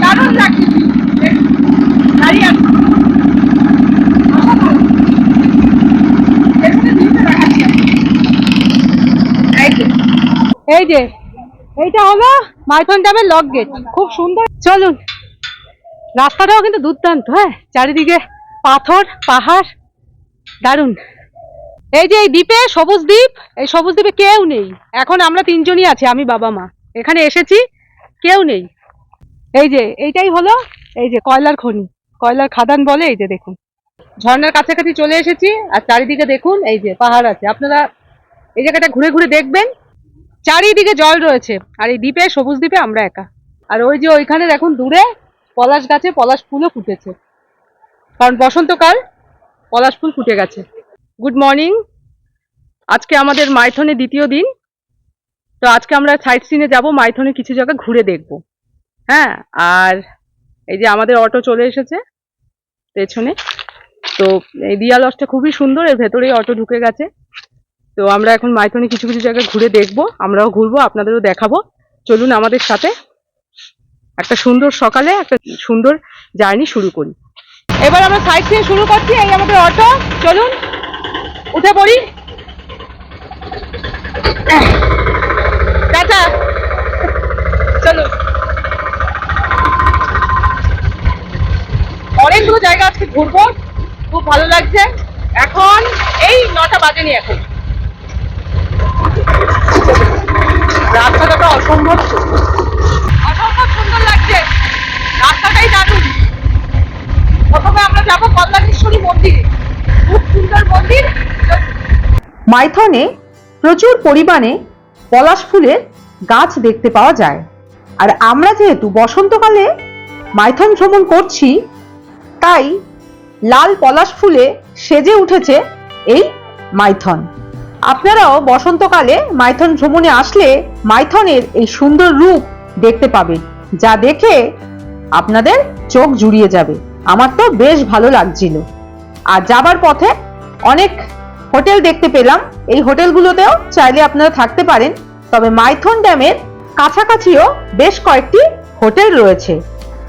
দারুণ লাগছে। দাঁড়িয়ে আছে এই যে এইটা হলো মাইথন ড্যামের লক গেট, খুব সুন্দর। চলুন, রাস্তাটাও কিন্তু দুর্দান্ত। হ্যাঁ, চারিদিকে পাথর পাহাড়, দারুণ। এই যে এই দ্বীপে, সবুজ দ্বীপ, এই সবুজ দ্বীপে কেউ নেই এখন, আমরা তিনজনই আছি, আমি বাবা মা। এখানে এসেছি, কেউ নেই। এই যে এইটাই হলো এই যে কয়লার খনি, কয়লার খাদান বলে। এই যে দেখুন, ঝর্ণার কাছাকাছি চলে এসেছি, আর চারিদিকে দেখুন এই যে পাহাড় আছে। আপনারা এই জায়গাটা ঘুরে ঘুরে দেখবেন, চারিদিকে জল রয়েছে। আর এই দ্বীপে, সবুজ দ্বীপে আমরা একা। আর ওই যে ওইখানে দেখুন দূরে পলাশ গাছে পলাশ ফুলও ফুটেছে, কারণ বসন্তকাল, পলাশ ফুল ফুটে গেছে। Good morning. আজকে আমাদের মাইথনের দ্বিতীয় দিন। তো আজকে আমরা সাইট সিনে যাবো, মাইথনের কিছু জায়গা ঘুরে দেখব। হ্যাঁ, আর এই যে আমাদের অটো চলে এসেছে পেছনে। তো এই দিয়া লজটা খুবই সুন্দর, এর ভেতরেই অটো ঢুকে গেছে। তো আমরা এখন মাইথনে কিছু কিছু জায়গা ঘুরে দেখবো, আমরাও ঘুরবো, আপনাদেরও দেখাবো। চলুন আমাদের সাথে, একটা সুন্দর সকালে একটা সুন্দর জার্নি শুরু করি। এবার আমরা সাইট সিন শুরু করছি। এই আমাদের অটো, চলুন উঠে পড়ি। টাটা, চলুন। অনেকগুলো জায়গা আজকে ঘুরবো, খুব ভালো লাগছে। এখন এই 9টা বাজেনি এখন। রাস্তাটা তো অসম্ভব অসম্ভব সুন্দর লাগছে, রাস্তাটাই দারুণ। প্রথমে আমরা যাবো কল্যাণেশ্বরী মন্দির, খুব সুন্দর মন্দির। মাইথনে প্রচুর পরিমাণে পলাশ ফুলের গাছ দেখতে পাওয়া যায়। আর আমরা যেহেতু বসন্তকালে মাইথন ভ্রমণ করছি, তাই লাল পলাশ ফুলে সেজে উঠেছে এই মাইথন। আপনারাও বসন্তকালে মাইথন ভ্রমণে আসলে মাইথনের এই সুন্দর রূপ দেখতে পাবেন, যা দেখে আপনাদের চোখ জুড়িয়ে যাবে। আমার তো বেশ ভালো লাগছিল। আর যাবার পথে অনেক হোটেল দেখতে পেলাম, এই হোটেলগুলোতেও চাইলে আপনারা থাকতে পারেন। তবে মাইথন ড্যামের কাছাকাছিও বেশ কয়েকটি হোটেল রয়েছে,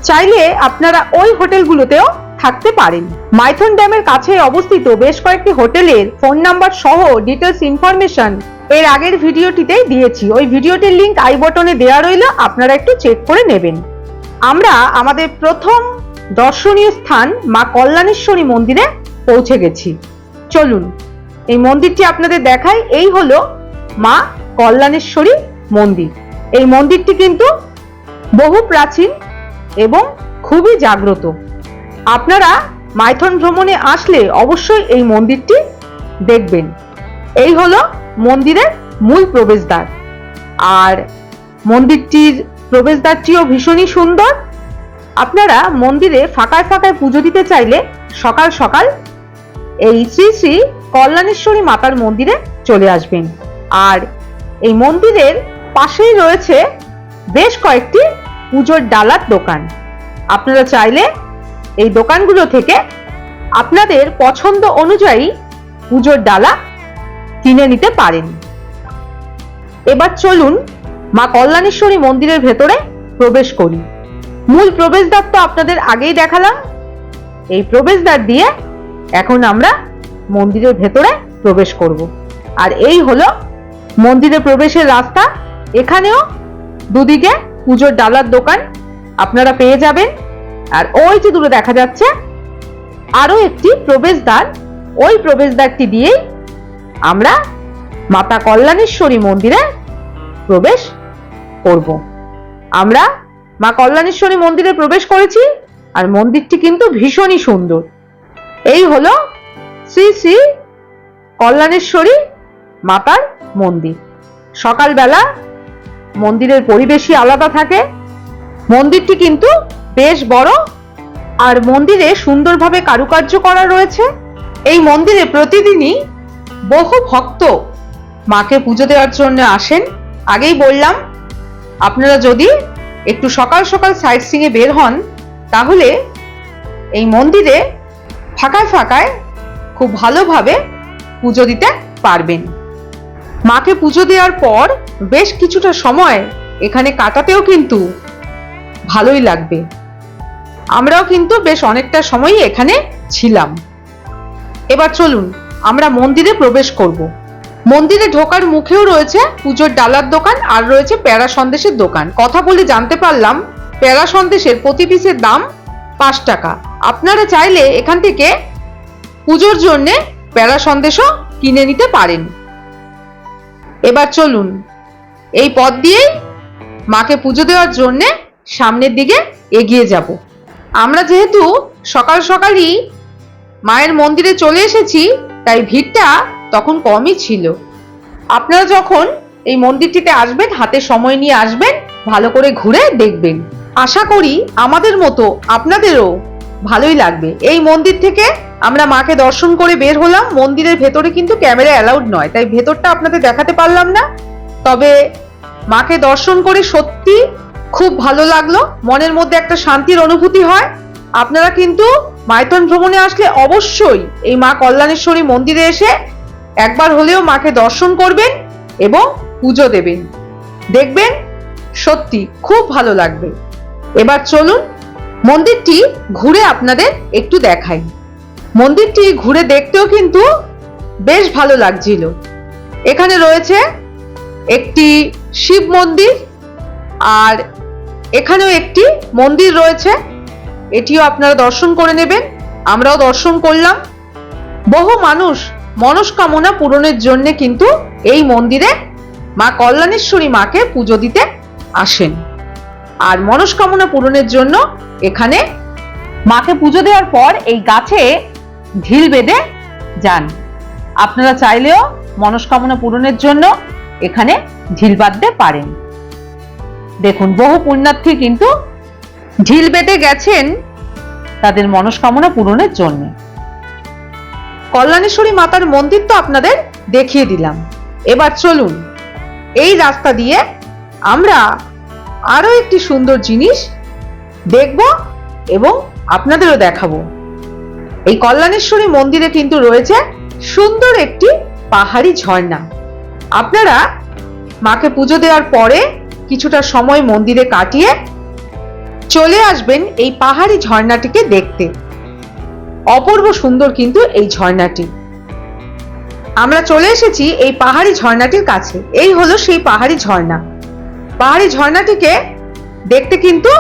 চাইলে আপনারা ওই হোটেলগুলোতেও থাকতে পারেন। মাইথন ড্যামের কাছে অবস্থিত বেশ কয়েকটি হোটেলের ফোন নাম্বার সহ ডিটেলস ইনফরমেশন এর আগের ভিডিওটিতেই দিয়েছি। ওই ভিডিওটির লিংক আই বটনে দেওয়া রইল, আপনারা একটু চেক করে নেবেন। আমরা আমাদের প্রথম দর্শনীয় স্থান মা কল্যাণেশ্বরী মন্দিরে পৌঁছে গেছি। চলুন এই মন্দিরটি আপনাদের দেখাই। এই হলো মা কল্যাণেশ্বরী মন্দির। এই মন্দিরটি কিন্তু বহু প্রাচীন এবং খুবই জাগ্রত। আপনারা মাইথন ভ্রমণে আসলে অবশ্যই এই মন্দিরটি দেখবেন। এই হলো মন্দিরের মূল প্রবেশদ্বার, আর মন্দিরটির প্রবেশদ্বারটিও ভীষণই সুন্দর। আপনারা মন্দিরে ফাঁকায় ফাঁকায় পুজো দিতে চাইলে সকাল সকাল এই শ্রী শ্রী কল্যাণেশ্বরী মাতার মন্দিরে চলে আসবেন। আর এই মন্দিরের পাশেই রয়েছে বেশ কয়েকটি পুজোর ডালার দোকান। আপনারা চাইলে এই দোকানগুলো থেকে আপনাদের পছন্দ অনুযায়ী পুজোর ডালা কিনে নিতে পারেন। এবার চলুন মা কল্যাণেশ্বরী মন্দিরের ভেতরে প্রবেশ করি। মূল প্রবেশদ্বার তো আপনাদের আগেই দেখালাম। এই প্রবেশদ্বার দিয়ে এখন আমরা মন্দিরের ভেতরে প্রবেশ করব। আর এই হলো মন্দিরে প্রবেশের রাস্তা। এখানেও দুদিকে পুজোর ডালার দোকান আপনারা পেয়ে যাবেন। আর ওই যে দূরে দেখা যাচ্ছে আরো একটি প্রবেশদ্বার, ওই প্রবেশদ্বারটি দিয়েই আমরা মাতা কল্যাণেশ্বরী মন্দিরে প্রবেশ করব। আমরা মা কল্যাণেশ্বরী মন্দিরে প্রবেশ করেছি, আর মন্দিরটি কিন্তু ভীষণই সুন্দর। এই হলো শ্রী শ্রী কল্যাণেশ্বরী মাতার মন্দির। সকালবেলা মন্দিরের পরিবেশই আলাদা থাকে। মন্দিরটি কিন্তু বেশ বড়, আর মন্দিরে সুন্দরভাবে কারুকার্য করা রয়েছে। এই মন্দিরে প্রতিদিনই বহু ভক্ত মাকে পুজো দেওয়ার জন্য আসেন। আগেই বললাম, আপনারা যদি একটু সকাল সকাল সাইট সিইং এ বের হন, তাহলে এই মন্দিরে ফাঁকায় ফাঁকায় খুব ভালোভাবে পুজো দিতে পারবেন। মাকে পুজো দেওয়ার পর বেশ কিছুটা সময় এখানে কাটাতেও কিন্তু ভালোই লাগবে। আমরাও কিন্তু বেশ অনেকটা সময়ই এখানে ছিলাম। এবার চলুন আমরা মন্দিরে প্রবেশ করব। মন্দিরে ঢোকার মুখেও রয়েছে পুজোর ডালার দোকান আর রয়েছে প্যারা সন্দেশের দোকান। কথা বলে জানতে পারলাম প্যারা সন্দেশের প্রতি পিসের দাম 5 টাকা। আপনারা চাইলে এখান থেকে পুজোর জন্য প্যারা সন্দেশও কিনে নিতে পারেন। এবার চলুন এই পথ দিয়েই মাকে পুজো দেওয়ার জন্য সামনের দিকে এগিয়ে যাব। আমরা যেহেতু সকাল সকালই মায়ের মন্দিরে চলে এসেছি, তাই ভিড়টা তখন কমই ছিল। আপনারা যখন এই মন্দিরটিতে আসবেন, হাতে সময় নিয়ে আসবেন, ভালো করে ঘুরে দেখবেন। আশা করি আমাদের মতো আপনাদেরও ভালোই লাগবে। এই মন্দির থেকে আমরা মাকে দর্শন করে বের হলাম। মন্দিরের ভেতরে কিন্তু ক্যামেরা অ্যালাউড নয়, তাই ভেতরটা আপনাদের দেখাতে পারলাম না। তবে মাকে দর্শন করে সত্যি খুব ভালো লাগলো, মনের মধ্যে একটা শান্তির অনুভূতি হয়। আপনারা কিন্তু মাইথন ভ্রমণে আসলে অবশ্যই এই মা কল্যাণেশ্বরী মন্দিরে এসে একবার হলেও মাকে দর্শন করবেন এবং পুজো দেবেন। দেখবেন সত্যি খুব ভালো লাগবে। এবার চলুন মন্দিরটি ঘুরে আপনাদের একটু দেখাই। মন্দিরটি ঘুরে দেখতেও কিন্তু বেশ ভালো লাগছিল। এখানে রয়েছে একটি শিব মন্দির, আর এখানেও একটি মন্দির রয়েছে, এটিও আপনারা দর্শন করে নেবেন। আমরাও দর্শন করলাম। বহু মানুষ মনস্কামনা পূরণের জন্য কিন্তু এই মন্দিরে মা কল্যাণেশ্বরী মাকে পুজো দিতে আসেন, আর মনস্কামনা পূরণের জন্য এখানে মাকে পুজো দেওয়ার পর এই গাছে ঢিল বেঁধে যান। আপনারা চাইলেও মনস্কামনা পূরণের জন্য এখানে ঢিল বাঁধতে পারেন। দেখুন বহু পুণ্যার্থী কিন্তু ঢিল বেঁধে গেছেন তাদের মনস্কামনা পূরণের জন্য। কল্যাণেশ্বরী মাতার মন্দির তো আপনাদের দেখিয়ে দিলাম। এবার চলুন এই রাস্তা দিয়ে আমরা আরো একটি সুন্দর জিনিস দেখব এবং আপনাদেরও দেখাবো। এই কল্যাণেশ্বরী মন্দিরে কিন্তু রয়েছে সুন্দর একটি পাহাড়ি ঝর্ণা। আপনারা মাকে পুজো দেওয়ার পরে কিছুটা সময় মন্দিরে কাটিয়ে চলে আসবেন এই পাহাড়ি ঝর্ণাটিকে দেখতে। অপূর্ব সুন্দর কিন্তু এই ঝর্ণাটি। আমরা চলে এসেছি এই পাহাড়ি ঝর্ণাটির কাছে। এই হলো সেই পাহাড়ি ঝর্ণা। পাহাড়ি ঝর্ণাটিকে দেখতে কিন্তু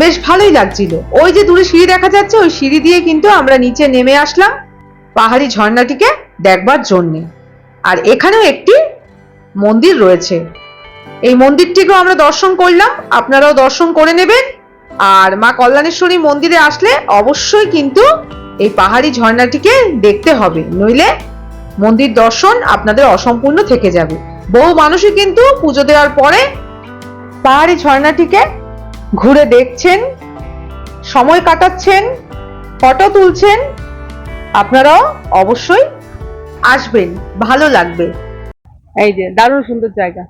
বেশ ভালোই লাগছিল। ওই যে দূরে সিঁড়ি দেখা যাচ্ছে, ওই সিঁড়ি দিয়ে কিন্তু আমরা নিচে নেমে আসলাম পাহাড়ি ঝর্ণাটিকে দেখবার জন্য। আর এখানেও একটি মন্দির রয়েছে, এই মন্দিরটিকেও আমরা দর্শন করলাম। আপনারাও দর্শন করে নেবেন। আর মা কল্যাণেশ্বরী মন্দিরে আসলে অবশ্যই কিন্তু এই পাহাড়ি ঝর্ণাটিকে দেখতে হবে, নইলে মন্দির দর্শন আপনাদের অসম্পূর্ণ থেকে যাবে। বহু মানুষই কিন্তু পুজো দেওয়ার পরে পাহাড়ি ঝর্ণাটিকে ঘুরে দেখছেন, সময় কাটাচ্ছেন, ফটো তুলছেন। আপনারাও অবশ্যই আসবেন, ভালো লাগবে। এই যে দারুণ সুন্দর জায়গা।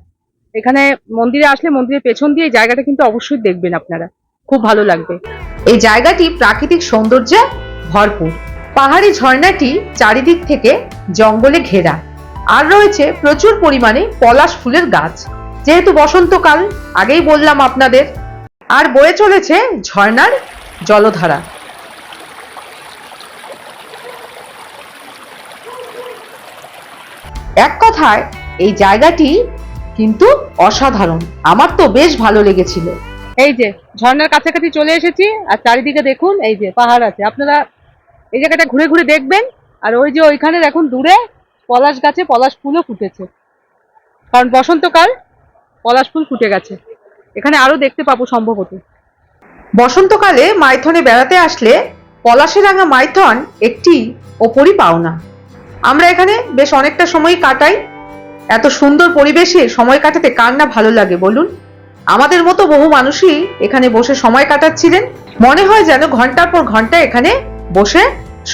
এখানে মন্দিরে আসলে মন্দিরের পেছন দিয়ে এই জায়গাটা কিন্তু অবশ্যই দেখবেন আপনারা, খুব ভালো লাগবে। এই জায়গাটি প্রাকৃতিক সৌন্দর্যে ভরপুর। পাহাড়ি ঝর্ণাটি চারিদিক থেকে জঙ্গলে ঘেরা, আর রয়েছে প্রচুর পরিমাণে পলাশ ফুলের গাছ। যেহেতু বসন্তকাল, আগেই বললাম আপনাদের, আর বয়ে চলেছে ঝর্ণার জলধারা। এক কথায় এই জায়গাটি কিন্তু অসাধারণ। আমার তো বেশ ভালো লেগেছিল। এই যে ঝর্ণার কাছাকাছি চলে এসেছি, আর চারিদিকে দেখুন এই যে পাহাড় আছে। আপনারা এই জায়গাটা ঘুরে ঘুরে দেখবেন। আর ওই যে ওইখানে দেখুন দূরে পলাশ গাছে পলাশ ফুলও ফুটেছে, কারণ বসন্তকাল পলাশ ফুল ফুটে গেছে। এখানে আরো দেখতে পাবো সম্ভবত। বসন্তকালে মাইথনে বেড়াতে আসলে পলাশে রাঙা মাইথন একটি ওপরই পাওনা। আমরা এখানে বেশ অনেকটা সময় কাটাই। এত সুন্দর পরিবেশে সময় কাটাতে কার না ভালো লাগে বলুন? আমাদের মতো বহু মানুষই এখানে বসে সময় কাটাচ্ছিলেন। মনে হয় যেন ঘন্টার পর ঘন্টা এখানে বসে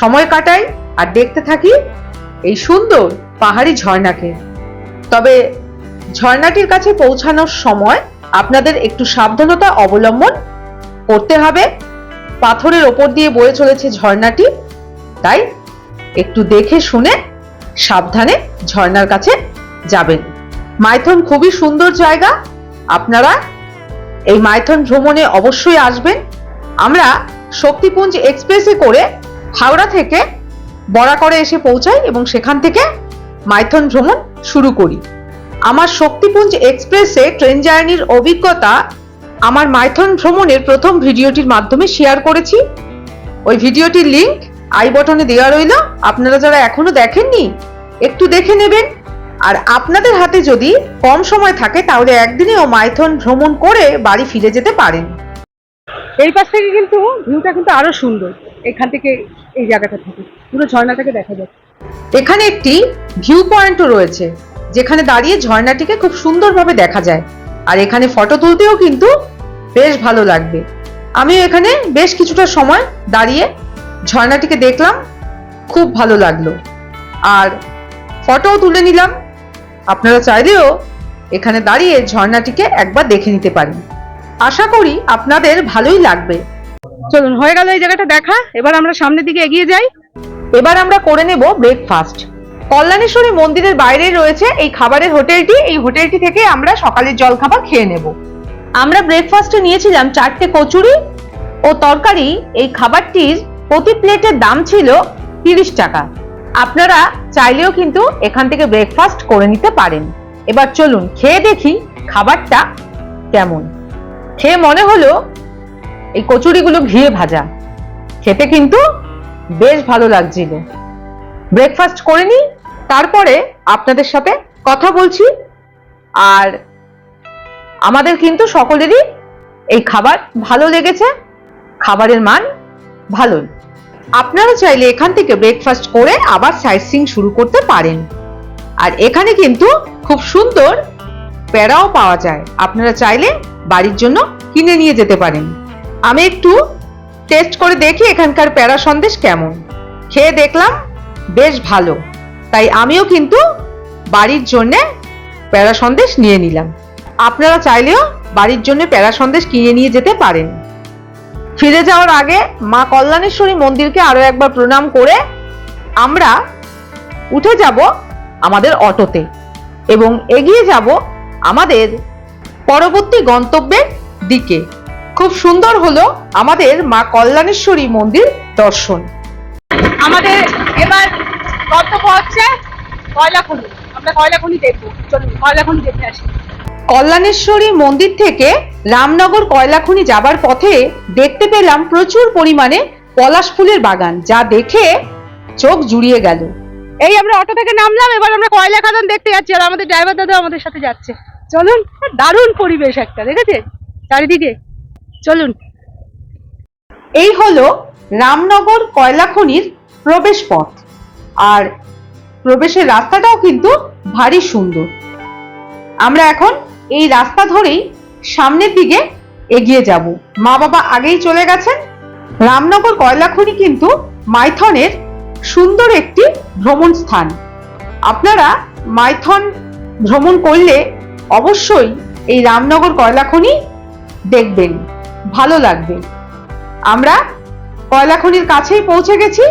সময় কাটাই আর দেখতে থাকি এই সুন্দর পাহাড়ি ঝর্ণাকে। তবে ঝর্ণাটির কাছে পৌঁছানোর সময় আপনাদের একটু সাবধানতা অবলম্বন করতে হবে। পাথরের ওপর দিয়ে বয়ে চলেছে ঝর্ণাটি, তাই একটু দেখে শুনে সাবধানে ঝর্ণার কাছে যাবেন। মাইথন খুবই সুন্দর জায়গা। আপনারা এই মাইথন ভ্রমণে অবশ্যই আসবেন। আমরা শক্তিপুঞ্জ এক্সপ্রেসে করে হাওড়া থেকে বরাকরে এসে পৌঁছাই এবং সেখান থেকে মাইথন ভ্রমণ শুরু করি। আমার শক্তিপুঞ্জ এক্সপ্রেসে ট্রেন জার্নির অভিজ্ঞতা আমার মাইথন ভ্রমণের প্রথম ভিডিওটির মাধ্যমে শেয়ার করেছি। ওই ভিডিওটির লিংক আই বটনে দেওয়া রইল, আপনারা যারা এখনো দেখেননি একটু দেখে নেবেন। আর আপনাদের হাতে যদি কম সময় থাকে তাহলে একদিনেও মাইথন ভ্রমণ করে বাড়ি ফিরে যেতে পারেন। এই পাশ থেকে কিন্তু ভিউটা কিন্তু আরো সুন্দর, এখান থেকে এই জায়গাটা থেকে পুরো ঝর্ণাটাকে দেখা যায়। এখানে একটি ভিউ পয়েন্টও রয়েছে যেখানে দাঁড়িয়ে ঝর্ণাটিকে খুব সুন্দরভাবে দেখা যায়। আর এখানে ফটো তুলতেও কিন্তু বেশ ভালো লাগবে। আমিও এখানে বেশ কিছুটা সময় দাঁড়িয়ে ঝর্ণাটিকে দেখলাম, খুব ভালো লাগলো আর ফটোও তুলে নিলাম। আপনারা চাইলেও এখানে দাঁড়িয়ে ঝর্ণাটিকে একবার দেখে নিতে পারেন। আশা করি আপনাদের ভালোই লাগবে। চলুন, হয়ে গেল এই জায়গাটা দেখা, এবার আমরা সামনের দিকে এগিয়ে যাই। এবার আমরা করে নেব ব্রেকফাস্ট। কল্যাণেশ্বরী মন্দিরের বাইরে রয়েছে এই খাবারের হোটেলটি। এই হোটেলটি থেকে আমরা সকালের জলখাবার খেয়ে নেব। আমরা ব্রেকফাস্টে নিয়েছিলাম 4টে কচুরি ও তরকারি। এই খাবারটির প্রতি প্লেটের দাম ছিল 30 টাকা। আপনারা চাইলেও কিন্তু এখান থেকে ব্রেকফাস্ট করে নিতে পারেন। এবার চলুন খেয়ে দেখি খাবারটা কেমন। খেয়ে মনে হলো এই কচুরিগুলো ঘিয়ে ভাজা, খেতে কিন্তু বেশ ভালো লাগছিল। ব্রেকফাস্ট করে নিই, তারপরে আপনাদের সাথে কথা বলছি। আর আমাদের কিন্তু সকলেরই এই খাবার ভালো লেগেছে, খাবারের মান ভালো। আপনারা চাইলে এখান থেকে ব্রেকফাস্ট করে আবার সাইট সিইং শুরু করতে পারেন। আর এখানে কিন্তু খুব সুন্দর প্যাড়াও পাওয়া যায়, আপনারা চাইলে বাড়ির জন্য কিনে নিয়ে যেতে পারেন। আমি একটু টেস্ট করে দেখি এখানকার প্যাড়া সন্দেশ কেমন। খেয়ে দেখলাম বেশ ভালো, তাই আমিও কিন্তু বাড়ির জন্য প্যাড়া সন্দেশ নিয়ে নিলাম। আপনারা চাইলেও বাড়ির জন্য প্যাড়া সন্দেশ কিনে নিয়ে যেতে পারেন। ফিরে যাওয়ার আগে মা কল্যাণেশ্বরী মন্দিরকে আরো একবার প্রণাম করে আমরা উঠে যাব আমাদের অটোতে এবং এগিয়ে যাব আমাদের পরবর্তী গন্তব্যের দিকে। খুব সুন্দর হলো আমাদের মা কল্যাণেশ্বরী মন্দির দর্শন। আমাদের এবার গন্তব্য হচ্ছে কয়লাখনি। আমরা কয়লাখনি দেখবো, চলুন কয়লাখনি দেখে আসি। কল্যাণেশ্বরী মন্দির থেকে রামনগর কয়লাখনি যাবার পথে দেখতে পেলাম প্রচুর পরিমাণে পলাশ ফুলের বাগান, যা দেখে চোখ জুড়িয়ে গেল। এই আমরা অটো থেকে নামলাম, এবার আমরা কয়লা খাদান দেখতে যাচ্ছি আর আমাদের ড্রাইভার দাদা আমাদের সাথে যাচ্ছে। চলুন, দারুণ পরিবেশ একটা, দেখেছেন চারিদিকে। চলুন, এই হলো রামনগর কয়লাখনির প্রবেশ পথ। আর প্রবেশের রাস্তাটাও কিন্তু ভারী সুন্দর। আমরা এখন এই রাস্তা ধরেই সামনের দিকে এগিয়ে যাব। মা বাবা আগেই চলে গেছেন। রামনগর কয়লাখনি কিন্তু মাইথনের সুন্দর একটি ভ্রমণ স্থান। আপনারা মাইথন ভ্রমণ করলে অবশ্যই এই রামনগর কয়লাখনি দেখবেন, ভালো লাগবে। আমরা কয়লাখনির কাছেই পৌঁছে গেছি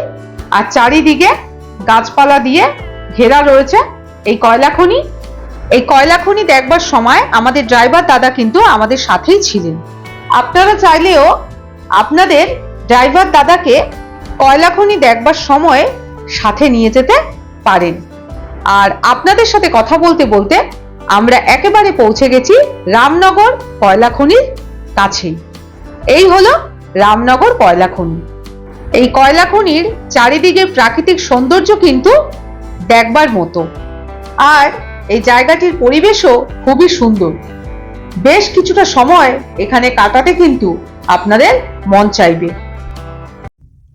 আর চারিদিকে গাছপালা দিয়ে ঘেরা রয়েছে এই কয়লাখনি। এই কয়লাখনি দেখবার সময় আমাদের ড্রাইভার দাদা কিন্তু আমাদের সাথেই ছিলেন। আপনারা চাইলেও আপনাদের ড্রাইভার দাদাকে কয়লাখনি দেখবার সময় সাথে নিয়ে যেতে পারেন। আর আপনাদের সাথে কথা বলতে বলতে আমরা একেবারে পৌঁছে গেছি রামনগর কয়লাখনির কাছেই। এই হলো রামনগর কয়লাখনি। এই কয়লাখনির চারিদিকে প্রাকৃতিক সৌন্দর্য কিন্তু দেখবার মতো। আর এই জায়গাটির পরিবেশও খুবই সুন্দর। বেশ কিছুটা সময় এখানে কাটাতে কিন্তু আপনাদের মন চাইবে।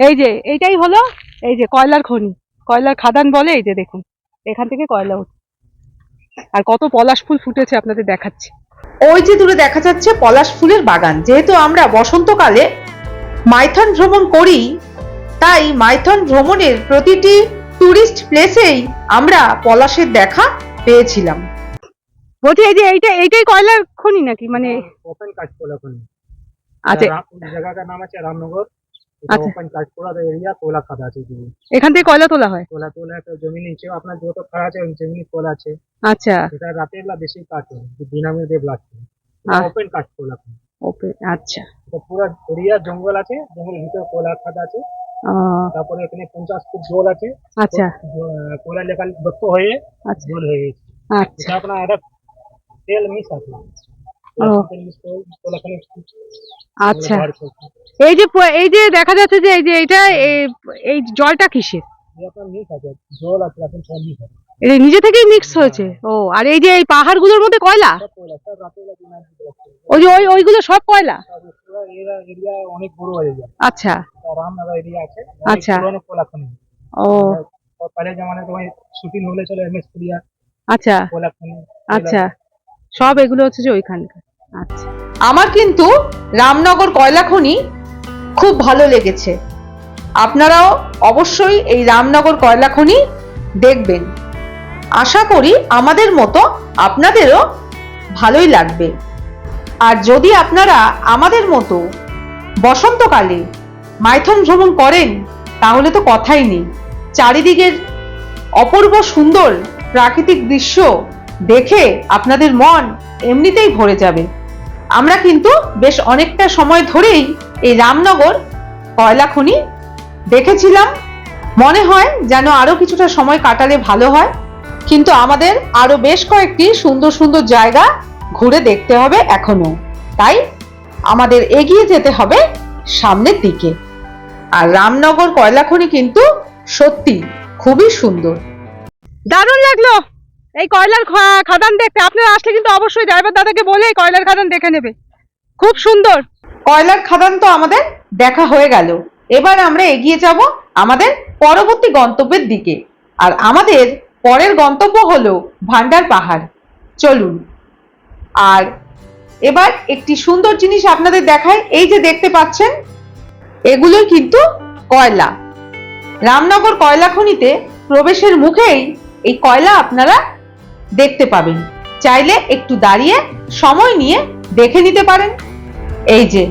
এই যে এইটাই হলো এই যে কয়লার খনি, কয়লার খাদান বলে। এই যে দেখুন, এখান থেকে কয়লা হচ্ছে আর কত পলাশ ফুল ফুটেছে আপনাদের দেখাচ্ছি। ওই যে দূরে দেখা যাচ্ছে পলাশ ফুলের বাগান। যেহেতু আমরা বসন্তকালে মাইথন ভ্রমণ করি, তাই মাইথন ভ্রমণের প্রতিটি টুরিস্ট প্লেসেই আমরা পলাশের দেখা পেয়েছিলাম। বলছি এই যে এইটাই কয়লার খনি নাকি, মানে ओपन काटकोला खनि। আচ্ছা जगह का नाम है रामनगर। अच्छा। ओपन काटकोला एरिया कोला खादा আছে দিদি। এখান থেকে কয়লা তোলা হয়? কোলা তোলা একটা জমি নিচে আপনার যত খাড়া আছে জমি কোলা আছে। আচ্ছা এটা রাতের বেলা বেশি কাটে, দিনের মধ্যে ব্লাস্ট। আহ। ওপেন কাটকোলা খনি। ওপেন, আচ্ছা। তো পুরো এরিয়া জঙ্গল আছে, জঙ্গলের ভিতরে কয়লা খাদ আছে। তারপরে এখানে 50 ফুট জল আছে। আচ্ছা কয়লা লেখা দত্ত হয়ে আচ্ছা জল হয়ে গেছে। আচ্ছা। এটা আপনার একটা তেল মিস আছে। ও তেল মিস করে কয়লাখানি আচ্ছা, বার করছে। এই যে দেখা যাচ্ছে যে এই যে এটা এই জলটা কিসের? এটা আপনার মিস আছে, জল আছে, এখন সব মিস আছে। এটা নিজে থেকেই মিক্স হয়েছে? ও, আর এই যে এই পাহাড়গুলোর মধ্যে কয়লা? সব কয়লা, সব রাতের বেলা দিনের বেলা আছে। ওই যে ওইগুলো সব কয়লা? আর পুরো এরিয়া অনেক বড় এরিয়া। আচ্ছা রামনগর এরিয়া আছে, আচ্ছা। পুরনো কয়লাখনি। ও पहले जमाने में শুটিং হলে চলে এমএস প্রিয়া আচ্ছা কয়লাখনি। আচ্ছা, সব এগুলো হচ্ছে যে ওইখানকার। আচ্ছা, আমার কিন্তু রামনগর কয়লা খনি খুব ভালো লেগেছে। আপনারাও অবশ্যই এই রামনগর কয়লা খনি দেখবেন। আশা করি আমাদের মতো আপনাদেরও ভালোই লাগবে। আর যদি আপনারা আমাদের মতো বসন্তকালে মাইথন ভ্রমণ করেন তাহলে তো কথাই নেই। চারিদিকের অপূর্ব সুন্দর প্রাকৃতিক দৃশ্য দেখে আপনাদের মন এমনিতেই ভরে যাবে। আমরা কিন্তু বেশ অনেকটা সময় ধরেই এই রামনগর কয়লা খনি দেখেছিলাম। মনে হয় যেন আরো কিছুটা সময় কাটালে ভালো হয়, কিন্তু আমাদের আরো বেশ কয়েকটি সুন্দর সুন্দর জায়গা ঘুরে দেখতে হবে এখনো। তাই আমাদের এগিয়ে যেতে হবে সামনের দিকে। আর রামনগর কয়লা খনি কিন্তু সত্যি খুবই সুন্দর। দারুণ লাগলো এই কয়লার খাদান দেখতে। আপনারা আসলে কিন্তু অবশ্যই ড্রাইভার দাদাকে বলে এই কয়লার খাদান দেখে নেবে, খুব সুন্দর। কয়লার খাদান তো আমাদের দেখা হয়ে গেল। এবার আমরা এগিয়ে যাব আমাদের পরবর্তী গন্তব্যের দিকে। আর আমাদের পরের গন্তব্য হলো ভান্ডার পাহাড়। চলুন। আর এবার একটি সুন্দর জিনিস আপনাদের দেখায়। এই যে দেখতে পাচ্ছেন, এগুলো কিন্তু কয়লা। রামনগর কয়লা খনিতে প্রবেশের মুখেই এই কয়লা আপনারা দেখতে পাবেন। চাইলে একটু দাঁড়িয়ে সময় নিয়ে দেখে নিতে পারেন। এই যে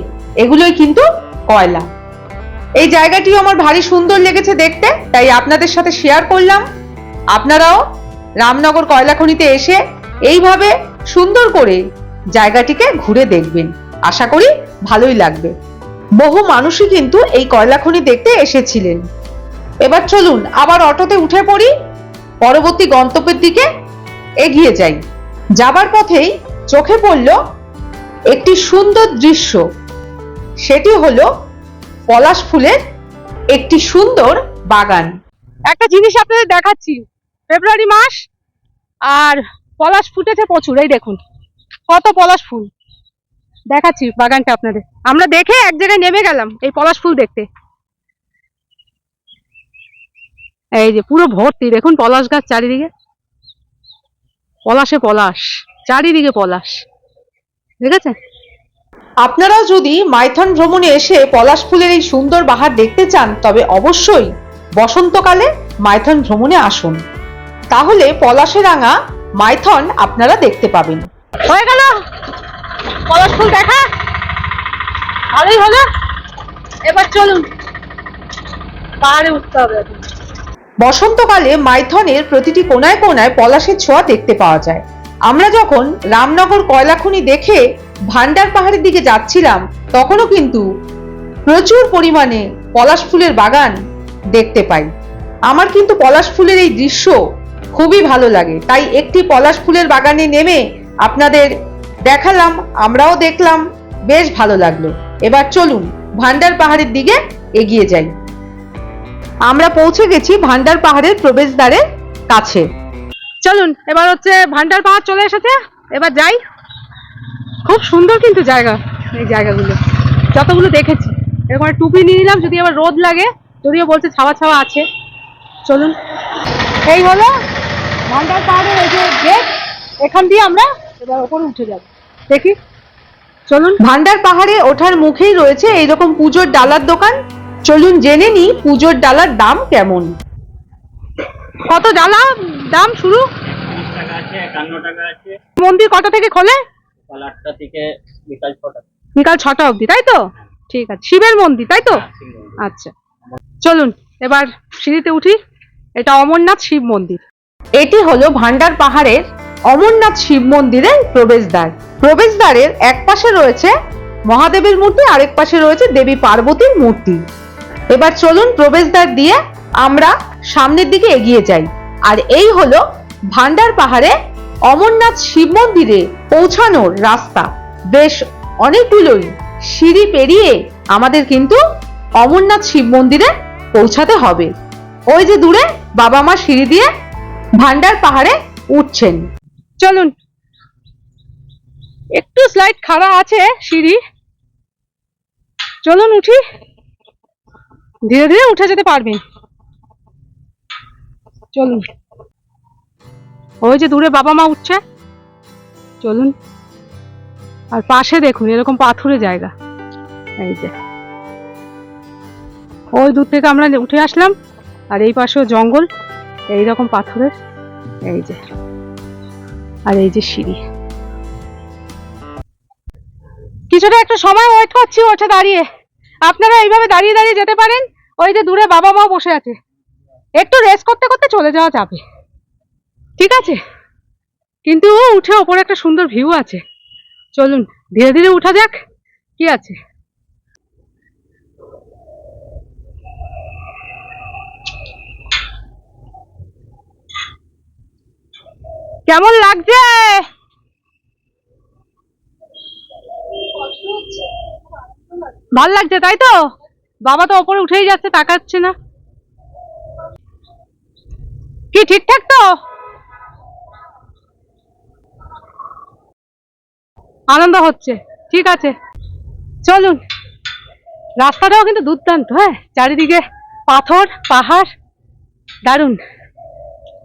এগুলোই কিন্তু কয়লা। এই জায়গাটিও আমার ভারী সুন্দর লেগেছে দেখতে, তাই আপনাদের সাথে শেয়ার করলাম। আপনারাও রামনগর কয়লা খনিতে এসে এইভাবে সুন্দর করে জায়গাটিকে ঘুরে দেখবেন। আশা করি ভালোই লাগবে। বহু মানুষই কিন্তু এই কয়লা খনি দেখতে এসেছিলেন। এবার চলুন আবার অটোতে উঠে পড়ি, পরবর্তী গন্তব্যের দিকে এগিয়ে যাই। যাবার পথেই চোখে পড়ল একটি সুন্দর দৃশ্য। সেটি হলো পলাশ ফুলের একটি সুন্দর বাগান। একটা জিনিস আপনাদের দেখাচ্ছি, ফেব্রুয়ারি মাস আর পলাশ ফুটেছে প্রচুর। এই দেখুন কত পলাশ ফুল। দেখাচ্ছি বাগানটা আপনাদের। আমরা দেখে এক জায়গায় নেমে গেলাম এই পলাশ ফুল দেখতে। এই যে পুরো ভর্তি, দেখুন পলাশ গাছ চারিদিকে, পলাশে পলাশ, চারিদিকে পলাশ। ঠিক আছে, আপনারাও যদি মাইথন ভ্রমণে এসে পলাশ ফুলের এই সুন্দর বাহার দেখতে চান তবে অবশ্যই বসন্তকালে মাইথন ভ্রমণে আসুন। তাহলে পলাশে রাঙা মাইথন আপনারা দেখতে পাবেন। হয়ে গেল পলাশ ফুল দেখা, ভালোই হলো। এবার চলুন পাহাড়ে উঠতে হবে। বসন্তকালে মাইথনের প্রতিটি কোনায় কোনায় পলাশের ছোঁয়া দেখতে পাওয়া যায়। আমরা যখন রামনগর কয়লা খনি দেখে ভান্ডার পাহাড়ের দিকে যাচ্ছিলাম তখনও কিন্তু প্রচুর পরিমাণে পলাশ ফুলের বাগান দেখতে পাই। আমার কিন্তু পলাশ ফুলের এই দৃশ্য খুবই ভালো লাগে, তাই একটি পলাশ ফুলের বাগানে নেমে আপনাদের দেখালাম, আমরাও দেখলাম, বেশ ভালো লাগলো। এবার চলুন ভান্ডার পাহাড়ের দিকে এগিয়ে যাই। আমরা পৌঁছে গেছি ভান্ডার পাহাড়ের প্রবেশদ্বারের কাছে। চলুন এবার হচ্ছে ভান্ডার পাহাড় চলে এসেছে, এবার যাই। খুব সুন্দর কিন্তু জায়গা, এই জায়গাগুলো যতগুলো দেখেছি। এরকম টুপি নিয়ে নিলাম যদি আবার রোদ লাগে, যদিও বলছে ছাওয়া ছাওয়া আছে। চলুন, এই হলো ভান্ডার পাহাড়ের এই যে গেট, এখান দিয়ে আমরা এবার ওপরে উঠে যাব। দেখি, চলুন। ভান্ডার পাহাড়ে ওঠার মুখেই রয়েছে এইরকম পুজোর ডালার দোকান। চলুন জেনে নি পুজোর ডালার দাম কেমন। কত ডালা দাম শুরু? 30 টাকা আছে, 51 টাকা আছে। মন্দির কটা থেকে খোলে? সকাল 8টা থেকে বিকাল 6টা। বিকাল 6টা অবধি, তাই তো? ঠিক আছে, শিবের মন্দির তাই তো? আচ্ছা, চলুন এবার সিঁড়িতে উঠি। এটা অমরনাথ শিব মন্দির। এটি হলো ভান্ডার পাহাড়ের অমরনাথ শিব মন্দিরের প্রবেশদ্বার। প্রবেশদ্বারের এক পাশে রয়েছে মহাদেবের মূর্তি, আরেক পাশে রয়েছে দেবী পার্বতীর মূর্তি। এবার চলুন প্রবেশদ্বার দিয়ে আমরা সামনের দিকে এগিয়ে যাই। আর এই হলো ভান্ডার পাহাড়ে অমরনাথ শিব মন্দিরে পৌঁছানোর রাস্তা। বেশ অনেকগুলোই সিঁড়ি পেরিয়ে আমাদের কিন্তু অমরনাথ শিব মন্দিরে পৌঁছাতে হবে। ওই যে দূরে বাবা মা সিঁড়ি দিয়ে ভান্ডার পাহাড়ে উঠছেন। চলুন, একটু স্লাইড খাড়া আছে সিঁড়ি, চলুন উঠি, ধীরে ধীরে উঠে যেতে পারবেন। চলুন, ওই যে দূরে বাবা মা উঠছে, চলুন। আর পাশে দেখুন এরকম পাথুরে জায়গা, এই যে ওই দূর থেকে আমরা উঠে আসলাম, আর এই পাশেও জঙ্গল, এইরকম পাথরের, এই যে, আর এই যে সিঁড়ি। কিছুটা একটা সময় ওয়েট করছি ওঠে দাঁড়িয়ে। আপনারা এইভাবে দাঁড়িয়ে দাঁড়িয়ে যেতে পারেন। ওই যে দূরে বাবা মা বসে আছে, একটু রেস্ট করতে করতে চলে যাওয়া যাবে, ঠিক আছে? কিন্তু উঠে ওপরে একটা সুন্দর ভিউ আছে। চলুন ধীরে ধীরে উঠা যাক, কি আছে। কেমন লাগছে? ভাল লাগছে তাই তো? বাবা তো ওপরে উঠেই যাচ্ছে, তাকাচ্ছে না। কি ঠিকঠাক তো? আনন্দ হচ্ছে, ঠিক আছে। চলুন, রাস্তাটাও কিন্তু দুর্দান্ত, হ্যাঁ, চারিদিকে পাথর পাহাড়, দারুণ।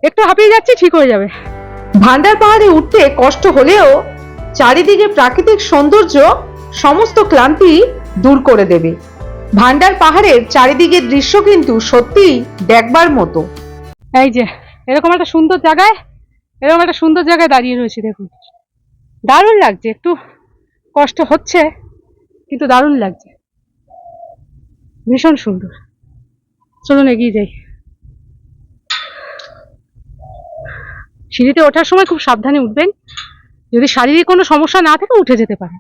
একটু হাঁপিয়ে যাচ্ছি, ঠিক হয়ে যাবে। ভান্ডার পাহাড়ে উঠতে কষ্ট হলেও চারিদিকে প্রাকৃতিক সৌন্দর্য সমস্ত ক্লান্তি দূর করে দেবে। ভান্ডার পাহাড়ের চারিদিকের দৃশ্য কিন্তু সত্যি দেখবার মতো। এই যে এরকম একটা সুন্দর জায়গায়, এরকম একটা সুন্দর জায়গায় দাঁড়িয়ে রয়েছি, দেখুন দারুণ লাগছে। একটু কষ্ট হচ্ছে কিন্তু দারুণ লাগছে, ভীষণ সুন্দর। চলুন এগিয়ে যাই। সিঁড়িতে ওঠার সময় খুব সাবধানে উঠবেন, যদি শারীরিক কোনো সমস্যা না থাকে উঠে যেতে পারে,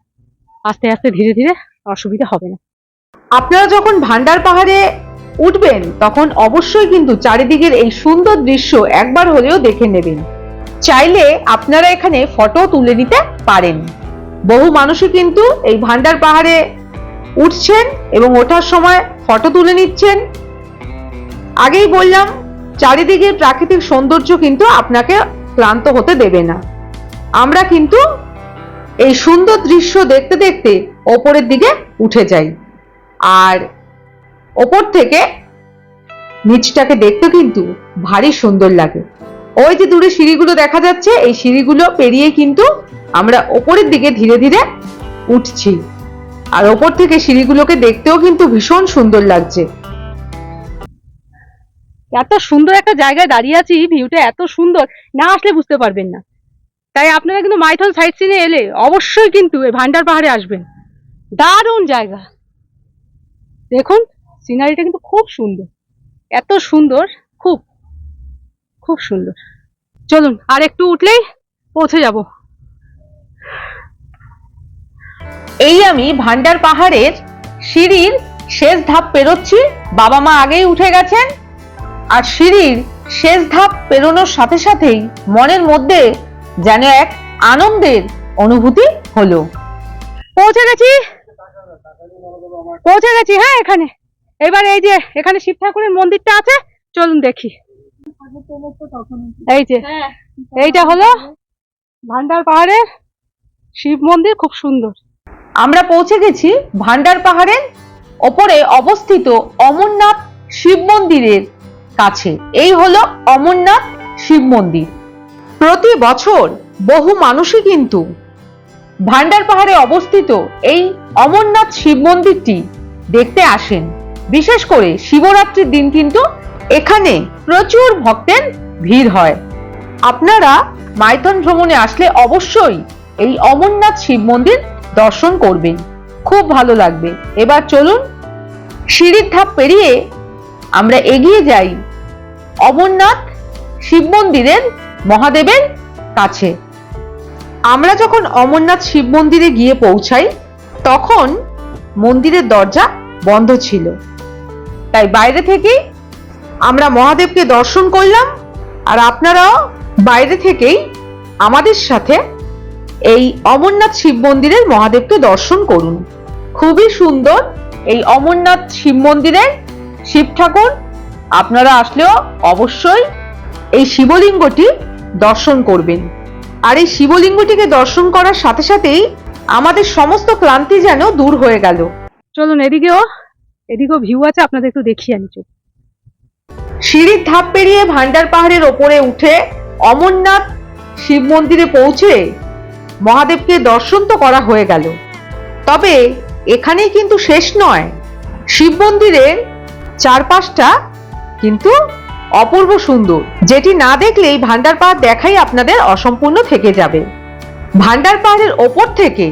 আস্তে আস্তে ধীরে ধীরে, অসুবিধা হবে না। আপনারা যখন ভান্ডার পাহাড়ে উঠবেন তখন অবশ্যই কিন্তু চারিদিকের এই সুন্দর দৃশ্য একবার হলেও দেখে নেবেন। চাইলে আপনারা এখানে ফটো তুলে নিতে পারেন। বহু মানুষই কিন্তু এই ভান্ডার পাহাড়ে উঠছেন এবং ওঠার সময় ফটো তুলে নিচ্ছেন। আগেই বললাম, চারিদিকের প্রাকৃতিক সৌন্দর্য কিন্তু আপনাকে ক্লান্ত হতে দেবে না। আমরা কিন্তু এই সুন্দর দৃশ্য দেখতে দেখতে ওপরের দিকে উঠে যাই, আর ওপর থেকে নিচটাকে দেখতে কিন্তু ভারী সুন্দর লাগে। ওই যে দূরে সিঁড়িগুলো দেখা যাচ্ছে, এই সিঁড়িগুলো পেরিয়ে কিন্তু আমরা ওপরের দিকে ধীরে ধীরে উঠছি, আর ওপর থেকে সিঁড়িগুলোকে দেখতেও কিন্তু ভীষণ সুন্দর লাগছে। এত সুন্দর একটা জায়গায় দাঁড়িয়ে আছি, ভিউটা এত সুন্দর, না আসলে বুঝতে পারবেন না। তাই আপনারা কিন্তু মাইথন সাইট সিনে এলে অবশ্যই কিন্তু এই ভান্ডার পাহাড়ে আসবেন, দারুণ জায়গা। দেখুন সিনারিটা কিন্তু খুব সুন্দর, এত সুন্দর, খুব খুব সুন্দর। চলুন আর একটু উঠলেই পৌঁছে যাব। এই আমি ভান্ডার পাহাড়ের সিঁড়ির শেষ ধাপ পেরোচ্ছি। বাবা মা আগেই উঠে গেছেন, আর সিঁড়ির শেষ ধাপ পেরোনোর সাথে সাথেই মনের মধ্যে যেন এক আনন্দের অনুভূতি হলো। পৌঁছে গেছি, পৌঁছে গেছি, হ্যাঁ এখানে। এবার এই যে এখানে শিব ঠাকুরের মন্দিরটা আছে, চলুন দেখি। এই যে এইটা হলো ভান্ডার পাহাড়ের শিব মন্দির, খুব সুন্দর। আমরা পৌঁছে গেছি ভান্ডার পাহাড়ের ওপরে অবস্থিত অমরনাথ শিব মন্দিরের কাছে। এই হলো অমরনাথ শিব মন্দির। প্রতি বছর বহু মানুষই কিন্তু ভান্ডার পাহাড়ে অবস্থিত এই অমরনাথ শিব মন্দিরটি দেখতে আসেন। বিশেষ করে শিবরাত্রির দিন কিন্তু এখানে প্রচুর ভক্তের ভিড় হয়। আপনারা মাইথন ভ্রমণে আসলে অবশ্যই এই অমরনাথ শিব মন্দির দর্শন করবেন, খুব ভালো লাগবে। এবার চলুন সিঁড়ির ধাপ পেরিয়ে আমরা এগিয়ে যাই অমরনাথ শিব মন্দিরের মহাদেবের কাছে। আমরা যখন অমরনাথ শিব মন্দিরে গিয়ে পৌঁছাই তখন মন্দিরের দরজা বন্ধ ছিল, তাই বাইরে থেকেই আমরা মহাদেবকে দর্শন করলাম। আর আপনারাও বাইরে থেকেই আমাদের সাথে এই অমরনাথ শিব মন্দিরের মহাদেবকে দর্শন করুন। খুবই সুন্দর এই অমরনাথ শিব মন্দিরের শিব ঠাকুর। আপনারা আসলেও অবশ্যই এই শিবলিঙ্গটি দর্শন করবেন। আর এই শিবলিঙ্গটিকে দর্শন করার সাথে সাথেই আমাদের সমস্ত ক্লান্তি যেন দূর হয়ে গেল। চলুন এদিকেও ভিউ আছে, আপনাদের একটু দেখিয়ে আনছি। সিঁড়ির ধাপ পেরিয়ে ভান্ডার পাহাড়ের ওপরে উঠে অমরনাথ শিব মন্দিরে পৌঁছে মহাদেবকে দর্শন তো করা হয়ে গেল, তবে এখানেই কিন্তু শেষ নয়। শিব মন্দিরের চারপাশটা কিন্তু অপূর্ব সুন্দর, যেটি না দেখলেই ভান্ডার পাহাড় দেখাই আপনাদের অসম্পূর্ণ থেকে যাবে। ভান্ডার পাহাড়ের ওপর থেকে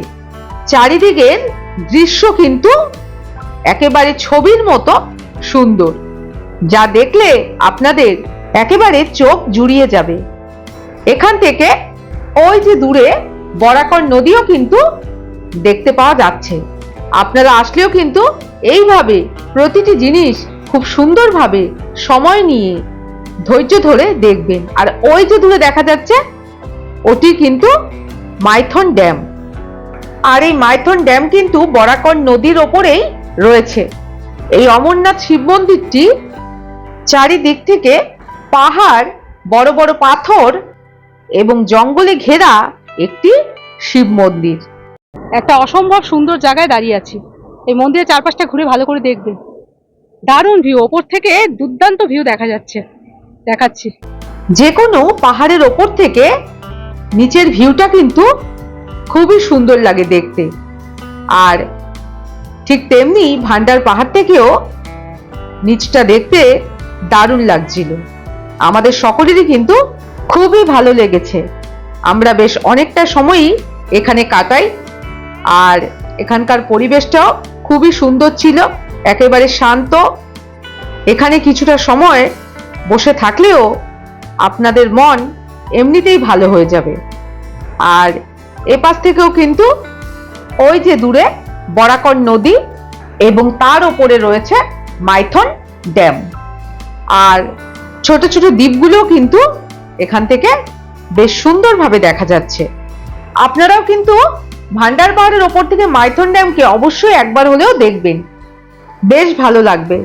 চারিদিকের দৃশ্য কিন্তু একেবারে ছবির মতো সুন্দর, যা দেখলে আপনাদের একেবারে চোখ জুড়িয়ে যাবে। এখান থেকে ওই যে দূরে বরাকর নদীও কিন্তু দেখতে পাওয়া যাচ্ছে। আপনারা আসলেও কিন্তু এইভাবে প্রতিটি জিনিস খুব সুন্দরভাবে সময় নিয়ে ধৈর্য ধরে দেখবেন। আর ওই যে দূরে দেখা যাচ্ছে ওটি কিন্তু মাইথন ড্যাম। আর এই মাইথন ড্যাম কিন্তু বরাকর নদীর ওপরেই রয়েছে। এই অমরনাথ শিব মন্দিরটি চারিদিক থেকে পাহাড়, বড় বড় পাথর এবং জঙ্গলে ঘেরা একটি শিব মন্দির। একটা অসম্ভব সুন্দর জায়গায় দাঁড়িয়ে আছি। এই মন্দিরের চারপাশটা ঘুরে ভালো করে দেখবেন। দারুণ ভিউ, ওপর থেকে দুর্দান্ত ভিউ দেখা যাচ্ছে, দেখাচ্ছি। যে কোনো পাহাড়ের ওপর থেকে নিচের ভিউটা কিন্তু খুবই সুন্দর লাগে দেখতে। আর ঠিক তেমনি ভান্ডার পাহাড় থেকেও নিচটা দেখতে দারুণ লাগছিল। আমাদের সকলেরই কিন্তু খুবই ভালো লেগেছে। আমরা বেশ অনেকটা সময়ই এখানে কাটাই। আর এখানকার পরিবেশটাও খুবই সুন্দর ছিল, একেবারে শান্ত। এখানে কিছুটা সময় বসে থাকলেও আপনাদের মন এমনিতেই ভালো হয়ে যাবে। আর এপাশ থেকেও কিন্তু ওই যে দূরে বরাকর নদী এবং তার উপরে রয়েছে মাইথন ড্যাম। আর ছোট ছোট দ্বীপগুলো কিন্তু এখান থেকে বেশ সুন্দরভাবে দেখা যাচ্ছে। আপনারাও কিন্তু ভান্ডার পাহাড়ের ওপর থেকে মাইথন ড্যামকে অবশ্যই একবার হলেও দেখবেন, বেশ ভালো লাগবে।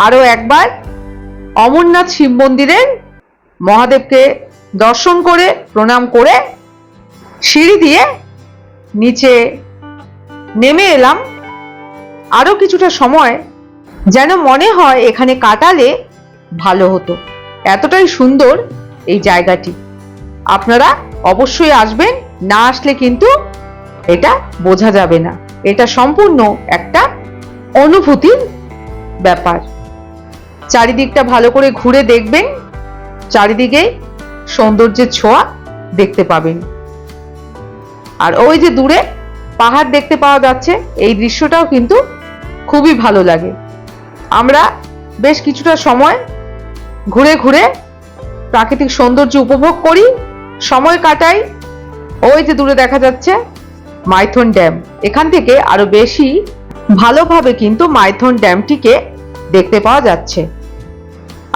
আরো একবার অমরনাথ শিব মন্দিরের মহাদেবকে দর্শন করে প্রণাম করে সিঁড়ি দিয়ে নিচে নেমে এলাম। আরো কিছুটা সময় যেন মনে হয় এখানে কাটালে ভালো হতো, এতটাই সুন্দর এই জায়গাটি। আপনারা অবশ্যই আসবেন, না আসলে কিন্তু এটা বোঝা যাবে না। এটা সম্পূর্ণ একটা অনুভূতির ব্যাপার। চারিদিকটা ভালো করে ঘুরে দেখবেন, চারিদিকে সৌন্দর্যের ছোঁয়া দেখতে পাবেন। আর ওই যে দূরে পাহাড় দেখতে পাওয়া যাচ্ছে, এই দৃশ্যটাও কিন্তু খুবই ভালো লাগে। আমরা বেশ কিছুটা সময় ঘুরে ঘুরে প্রাকৃতিক সৌন্দর্য উপভোগ করি, সময় কাটাই। ওই যে দূরে দেখা যাচ্ছে মাইথন ড্যাম। এখান থেকে আরো বেশি ভালোভাবে কিন্তু মাইথন ড্যামটিকে দেখতে পাওয়া যাচ্ছে।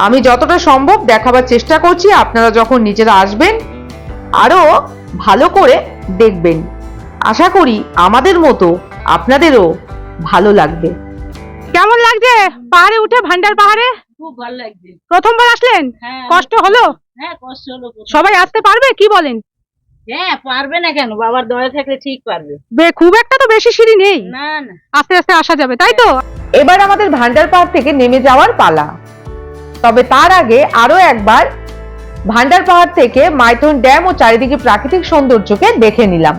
আমি যতটা সম্ভব দেখাবার চেষ্টা করছি, আপনারা যখন নিজেরা আসবেন আরো ভালো করে দেখবেন। আশা করি আমাদের মতো আপনাদেরও ভালো লাগবে। কেমন লাগছে পাহাড়ে উঠে, ভান্ডার পাহাড়ে? খুব ভালো লাগছে। প্রথমবার আসলেন? হ্যাঁ, কষ্ট হলো? হ্যাঁ, কষ্ট হলো প্রথম। সবাই আসতে পারবে কি বলেন? হ্যাঁ, পারবে না কেন, বাবার দয়া থাকলে ঠিক পারবে। খুব একটা তো বেশি সিঁড়ি নেই, না না, আস্তে আস্তে আসা যাবে, তাই তো? এবার আমাদের ভান্ডার পাহাড় থেকে নেমে যাওয়ার পালা। তবে তার আগে আরো একবার ভান্ডার পাহাড় থেকে মাইথন ড্যাম ও চারিদিকে প্রাকৃতিক সৌন্দর্যকে দেখে নিলাম।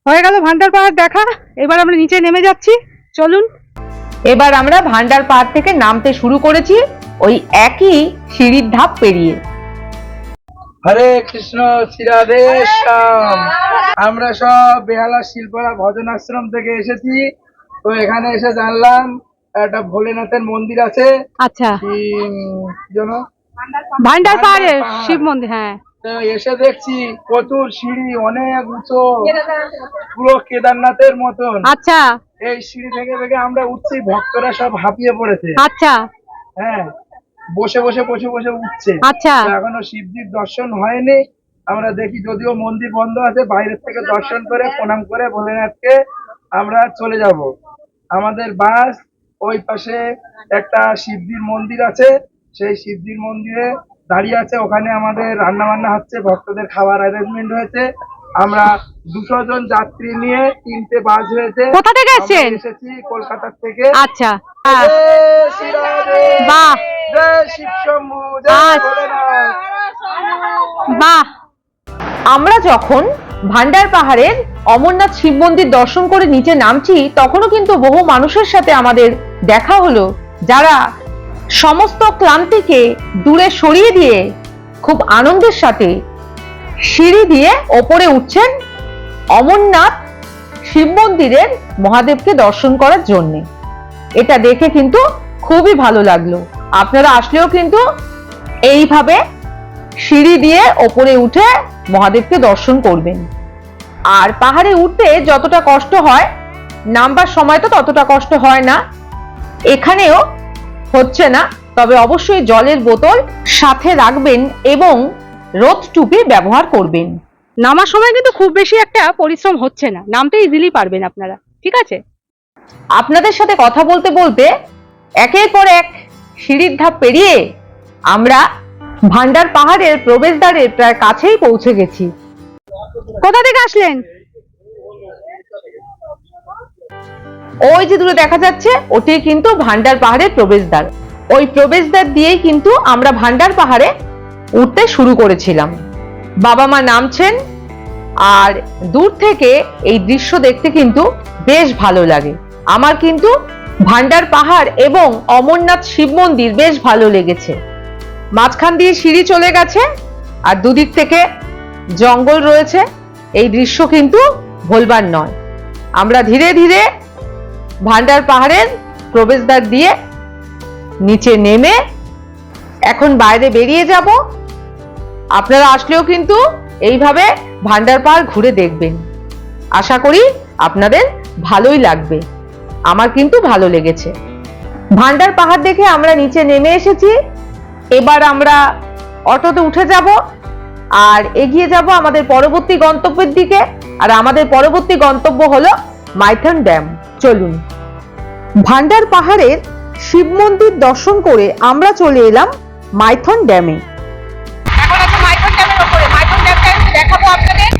হয়ে গেল ভান্ডার পাহাড় দেখা। এবার আমরা নিচে নেমে যাচ্ছি, চলুন। এবার আমরা ভান্ডার পাহাড় থেকে নামতে শুরু করেছি, ওই একই সিঁড়ির ধাপ পেরিয়ে। হরে কৃষ্ণ, শ্রী রাধে শ্যাম। আমরা সব বেহালা শিলপাড়া ভজন আশ্রম থেকে এসেছি। তো এখানে এসে জানলাম একটা ভোলেনাথের মন্দির আছে। আচ্ছা, কি যেন ভান্ডার পাহাড়ে শিব মন্দির। হ্যাঁ, তো এসে দেখছি প্রচুর সিঁড়ি, অনেক উঁচু, পুরো কেদারনাথের মতন। আচ্ছা এই সিঁড়ি থেকে থেকে আমরা উঠছি, ভক্তরা সব হাঁপিয়ে পড়েছে। আচ্ছা হ্যাঁ, বসে বসে বসে বসে উঠছে। আচ্ছা তো এখনো শিবজির দর্শন হয়নি। আমরা দেখি, যদিও মন্দির বন্ধ আছে, বাইরের থেকে দর্শন করে প্রণাম করে ভোলেনাথকে আমরা চলে যাব। আমাদের বাস ওই পাশে একটা শিবজির মন্দির আছে, সেই শিবজির মন্দিরে দাঁড়িয়ে আছে। ওখানে আমাদের রান্না বান্না হচ্ছে, ভক্তদের খাবার অ্যারেঞ্জমেন্ট হয়েছে। আমরা 200 জন যাত্রী নিয়ে 3টে বাস হয়েছে। কোথা থেকে এসেছেন? আমরা এসেছি কলকাতা থেকে। আচ্ছা জয় শ্রীরাধে, বাহ জয় শিব শম্ভু, জয় ভোলেনাথ। বাহ। আমরা যখন ভান্ডার পাহাড়ের অমরনাথ শিব মন্দির দর্শন করে নিচে নামছি, তখনও কিন্তু বহু মানুষের সাথে আমাদের দেখা হলো, যারা সমস্ত ক্লান্তিকে দূরে সরিয়ে দিয়ে খুব আনন্দের সাথে সিঁড়ি দিয়ে ওপরে উঠছেন অমরনাথ শিব মন্দিরের মহাদেবকে দর্শন করার জন্য। এটা দেখে কিন্তু খুবই ভালো লাগলো। আপনারা আসলেও কিন্তু এইভাবে সিঁড়ি দিয়ে ওপরে উঠে মহাদেবকে দর্শন করবেন। আর পাহাড়ে উঠতে যতটা কষ্ট হয়, নামবার সময় তো ততটা কষ্ট হয় না, এখানেও হচ্ছে না। তবে অবশ্যই জলের বোতল সাথে রাখবেন এবং রোদ টুপি ব্যবহার করবেন। নামার সময় কিন্তু খুব বেশি একটা পরিশ্রম হচ্ছে না, নামতে ইজিলি পারবেন আপনারা। ঠিক আছে, আপনাদের সাথে কথা বলতে বলতে একের পর এক সিঁড়ির ধাপ পেরিয়ে আমরা ভান্ডার পাহাড়ের প্রবেশদ্বারের প্রায় কাছেই পৌঁছে গেছি। কোথা থেকে আসলেন? ওই যে দূরে দেখা যাচ্ছে, ওটি কিন্তু ভান্ডার পাহাড়ের প্রবেশদ্বার। ওই প্রবেশদ্বার দিয়েই কিন্তু আমরা ভান্ডার পাহাড়ে উঠতে শুরু করেছিলাম। বাবা মা নামছেন, আর দূর থেকে এই দৃশ্য দেখতে কিন্তু বেশ ভালো লাগে। আমার কিন্তু ভান্ডার পাহাড় এবং অমরনাথ শিব মন্দির বেশ ভালো লেগেছে। মাঝখান দিয়ে সিঁড়ি চলে গেছে, আর দুদিক থেকে জঙ্গল রয়েছে। এই দৃশ্য কিন্তু ভোলবার নয়। আমরা ধীরে ধীরে ভান্ডার পাহাড়ের প্রবেশদ্বার দিয়ে নিচে নেমে এখন বাইরে বেরিয়ে যাব। আপনারা আসলেও কিন্তু এইভাবে ভান্ডার পাহাড় ঘুরে দেখবেন। আশা করি আপনাদের ভালোই লাগবে। আমার কিন্তু ভালো লেগেছে। ভান্ডার পাহাড় দেখে আমরা নিচে নেমে এসেছি। এবার আমরা অটোতে উঠে যাব আর এগিয়ে যাব আমাদের পরবর্তী গন্তব্যের দিকে। আর আমাদের পরবর্তী গন্তব্য হলো মাইথন ড্যাম। চলুন। ভান্ডার পাহাড়ের শিব মন্দির দর্শন করে আমরা চলে এলাম মাইথন ড্যামে। এখন আছে মাইথন ড্যামের উপরে। মাইথন ড্যামটা একটু দেখাবো আপনাদের।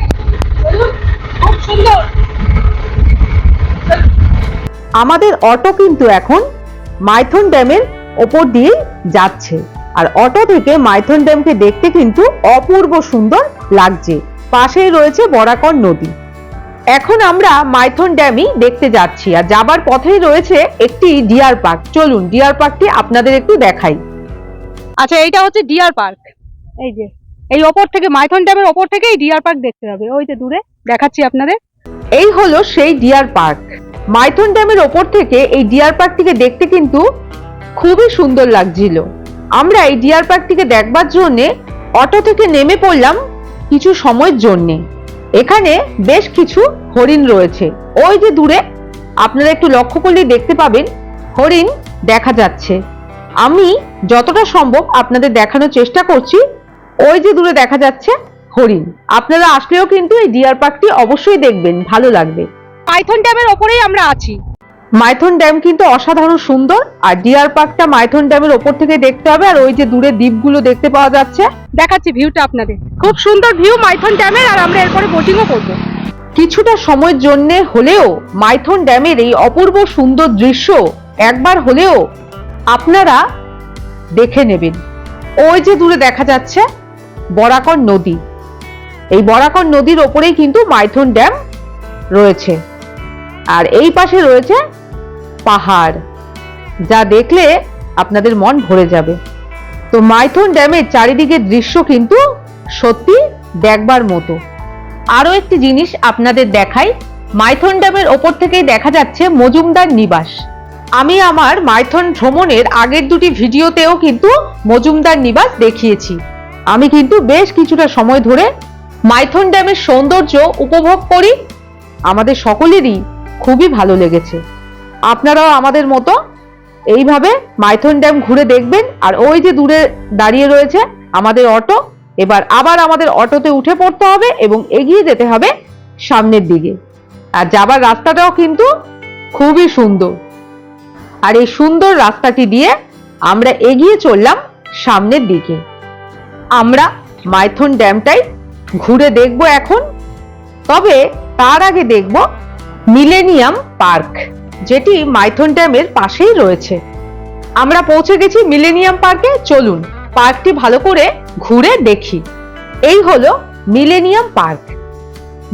খুব সুন্দর। আমাদের অটো কিন্তু এখন মাইথন ড্যামের ওপর দিয়ে যাচ্ছে। আর অটো থেকে মাইথন ড্যামকে দেখতে কিন্তু অপূর্ব সুন্দর লাগছে। পাশেই রয়েছে বরাকর নদী। এখন আমরা মাইথন ড্যামই দেখতে যাচ্ছি, আর যাবার পথেই রয়েছে একটি ডিয়ার পার্ক। চলুন ডিয়ার পার্কটি আপনাদের একটু দেখাই। আচ্ছা, এইটা হচ্ছে ডিয়ার পার্ক। এই যে এই ওপর থেকে, মাইথন ড্যামের ওপর থেকে এই ডিয়ার পার্ক দেখতে হবে। ওই যে দূরে দেখাচ্ছি আপনাদের, এই হলো সেই ডিয়ার পার্ক। মাইথন ড্যামের ওপর থেকে এই ডিয়ার পার্কটিকে দেখতে কিন্তু খুবই সুন্দর লাগছিল। আমরা এই ডিয়ার পার্কটিকে দেখবার জন্য অটো থেকে নেমে পড়লাম কিছু সময়ের জন্য। এখানে বেশ কিছু হরিণ রয়েছে। ওই যে দূরে আপনারা একটু লক্ষ্য করলেই দেখতে পাবেন হরিণ দেখা যাচ্ছে। আমি যতটা সম্ভব আপনাদের দেখানোর চেষ্টা করছি। ওই যে দূরে দেখা যাচ্ছে হরিণ। আপনারা আসলেও কিন্তু এই ডিয়ার পার্কটি অবশ্যই দেখবেন, ভালো লাগবে। মাইথন ড্যামের ওপরেই আমরা আছি। মাইথন ড্যাম কিন্তু অসাধারণ সুন্দর, আর ডিয়ার পার্কটা মাইথন ড্যামের ওপর থেকে দেখতে হবে। আর ওই যে দূরে দ্বীপগুলো দেখতে পাওয়া যাচ্ছে, দেখাচ্ছি ভিউটা আপনাদের। খুব সুন্দর ভিউ মাইথন ড্যামের, আর আমরা এরপরে বোটিংও করব। কিছুটা সময়ের জন্য হলেও মাইথন ড্যামের এই অপূর্ব সুন্দর দৃশ্য একবার হলেও আপনারা দেখে নেবেন। ওই যে দূরে দেখা যাচ্ছে বরাকর নদী। এই বরাকর নদীর ওপরেই কিন্তু মাইথন ড্যাম রয়েছে। আর এই পাশে রয়েছে পাহাড়, যা দেখলে আপনাদের মন ভরে যাবে। তো মাইথন ড্যামের চারিদিকের দৃশ্য কিন্তু সত্যি দেখবার মতো। আরো একটি জিনিস আপনাদের দেখাই, মাইথন ড্যামের ওপর থেকেই দেখা যাচ্ছে মজুমদার নিবাস। আমি আমার মাইথন ভ্রমণের আগের দুটি ভিডিওতেও কিন্তু মজুমদার নিবাস দেখিয়েছি। আমি কিন্তু বেশ কিছুটা সময় ধরে মাইথন ড্যামের সৌন্দর্য উপভোগ করি। আমাদের সকলেরই খুবই ভালো লেগেছে। আপনারাও আমাদের মতো এইভাবে মাইথন ড্যাম ঘুরে দেখবেন। আর ওই যে দূরে দাঁড়িয়ে রয়েছে আমাদের অটো, এবার আবার আমাদের অটোতে উঠে পড়তে হবে এবং এগিয়ে যেতে হবে সামনের দিকে। আর যাবার রাস্তাটাও কিন্তু খুবই সুন্দর। আর এই সুন্দর রাস্তাটি দিয়ে আমরা এগিয়ে চললাম সামনের দিকে। আমরা মাইথন ড্যামটাই ঘুরে দেখব এখন। তবে তার আগে দেখব মিলেনিয়াম পার্ক, যেটি মাইথন ড্যামের পাশেই রয়েছে। আমরা পৌঁছে গেছি মিলেনিয়াম পার্কে। চলুন পার্কটি ভালো করে ঘুরে দেখি। এই হলো মিলেনিয়াম পার্ক।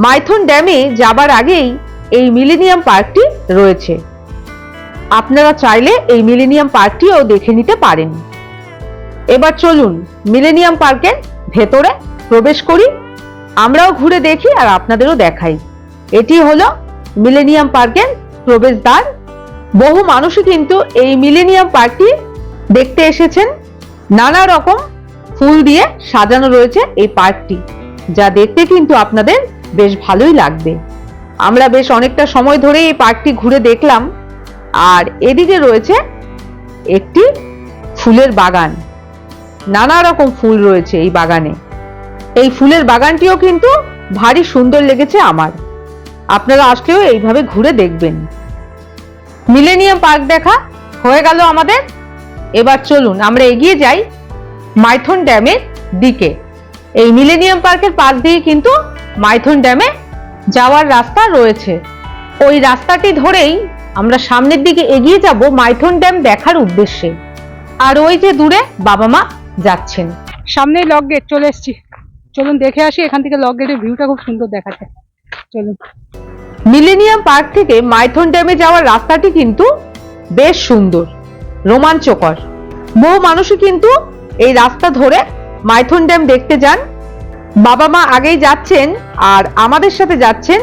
মাইথন ড্যামে যাবার আগেই এই মিলেনিয়াম পার্কটি রয়েছে। আপনারা চাইলে এই মিলেনিয়াম পার্কটিও দেখে নিতে পারেন। এবার চলুন মিলেনিয়াম পার্কের ভেতরে প্রবেশ করি, আমরাও ঘুরে দেখি আর আপনাদেরও দেখাই। এটি হলো মিলেনিয়াম পার্কের প্রবেশদ্বার। বহু মানুষই কিন্তু এই মিলেনিয়াম পার্কটি দেখতে এসেছেন। নানা রকম ফুল দিয়ে সাজানো রয়েছে এই পার্কটি, যা দেখতে কিন্তু আপনাদের বেশ ভালোই লাগবে। আমরা বেশ অনেকটা সময় ধরে এই পার্কটি ঘুরে দেখলাম। আর এদিকে রয়েছে একটি ফুলের বাগান। নানা রকম ফুল রয়েছে এই বাগানে। এই ফুলের বাগানটিও কিন্তু ভারী সুন্দর লেগেছে আমার। আপনারা আসলেও এইভাবে ঘুরে দেখবেন। মিলেনিয়াম পার্ক দেখা হয়ে গেল আমাদের। এবার চলুন আমরা এগিয়ে যাই মাইথন ড্যামের দিকে। এই মিলেনিয়াম পার্কের পাশ দিয়ে কিন্তু মাইথন ড্যামে যাওয়ার রাস্তা রয়েছে। ওই রাস্তাটি ধরেই আমরা সামনের দিকে এগিয়ে যাব মাইথন ড্যাম দেখার উদ্দেশ্যে। আর ওই যে দূরে বাবা মা যাচ্ছেন। সামনেই লক গেট, চলে এসেছি। চলুন দেখে আসি। এখান থেকে লক গেটের ভিউটা খুব সুন্দর দেখাচ্ছে। চলুন। মিলেনিয়াম পার্ক থেকে মাইথন ড্যামে যাওয়ার রাস্তাটি কিন্তু বেশ সুন্দর, রোমাঞ্চকর। বহু মানুষই কিন্তু এই রাস্তা ধরে মাইথন ড্যাম দেখতে যান। বাবা মা আগেই যাচ্ছেন আর আমাদের সাথে যাচ্ছেন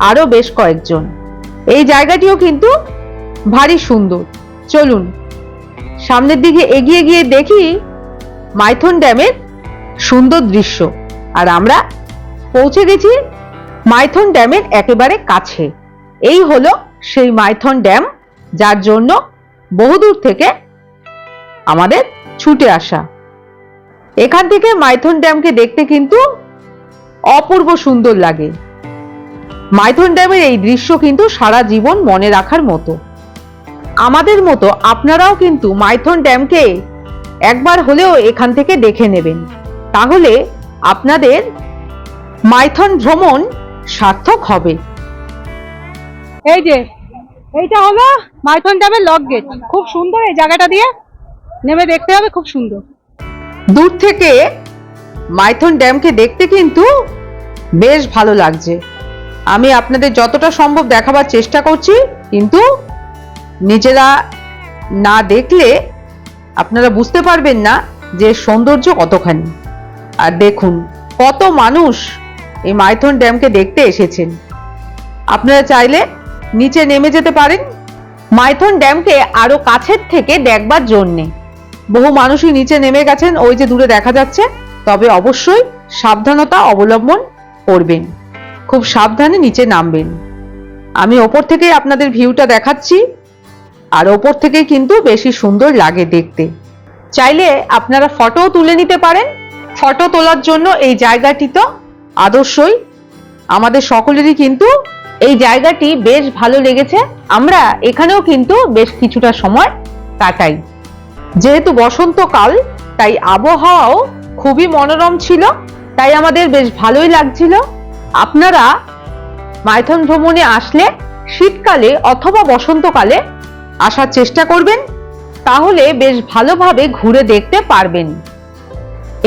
আরো বেশ কয়েকজন। এই জায়গাটিও কিন্তু ভারী সুন্দর। চলুন সামনের দিকে এগিয়ে গিয়ে দেখি মাইথন ড্যামের সুন্দর দৃশ্য। আর আমরা পৌঁছে গেছি মাইথন ড্যামের একেবারে কাছে। এই হলো সেই মাইথন ড্যাম, যার জন্য বহুদূর থেকে আমাদের ছুটে আসা। এখান থেকে মাইথন ড্যামকে দেখতে কিন্তু অপূর্ব সুন্দর লাগে। মাইথন ড্যামের এই দৃশ্য কিন্তু সারা জীবন মনে রাখার মতো। আমাদের মতো আপনারাও কিন্তু মাইথন ড্যামকে একবার হলেও এখান থেকে দেখে নেবেন, তাহলে আপনাদের মাইথন ভ্রমণ সার্থক হবে। এই যে এইটা হলো মাইথন ড্যামের লক গেট। খুব সুন্দর। এই জায়গাটা দিয়ে নেমে দেখতে হবে, খুব সুন্দর। দূর থেকে মাইথন ড্যামকে দেখতে কিন্তু বেশ ভালো লাগছে। আমি আপনাদের যতটা সম্ভব দেখাবার চেষ্টা করছি, কিন্তু নিজেরা না দেখলে আপনারা বুঝতে পারবেন না যে সৌন্দর্য কতখানি। আর দেখুন কত মানুষ এই মাইথন ড্যামকে দেখতে এসেছেন। আপনারা চাইলে নিচে নেমে যেতে পারেন মাইথন ড্যামকে আরো কাছের থেকে দেখবার জন্যে। বহু মানুষই নিচে নেমে গেছেন, ওই যে দূরে দেখা যাচ্ছে। তবে অবশ্যই সাবধানতা অবলম্বন করবেন, খুব সাবধানে নিচে নামবেন। আমি ওপর থেকেই আপনাদের ভিউটা দেখাচ্ছি, আর ওপর থেকে কিন্তু বেশি সুন্দর লাগে দেখতে। চাইলে আপনারা ফটোও তুলে নিতে পারেন। ফটো তোলার জন্য এই জায়গাটি তো আদর্শই। আমাদের সকলেরই কিন্তু এই জায়গাটি বেশ ভালো লেগেছে। আমরা এখানেও কিন্তু বেশ কিছুটা সময় কাটাই। যেহেতু বসন্তকাল, তাই আবহাওয়াও খুবই মনোরম ছিল, তাই আমাদের বেশ ভালোই লাগছিল। আপনারা মাইথন ভ্রমণে আসলে শীতকালে অথবা বসন্তকালে আসার চেষ্টা করবেন, তাহলে বেশ ভালোভাবে ঘুরে দেখতে পারবেন।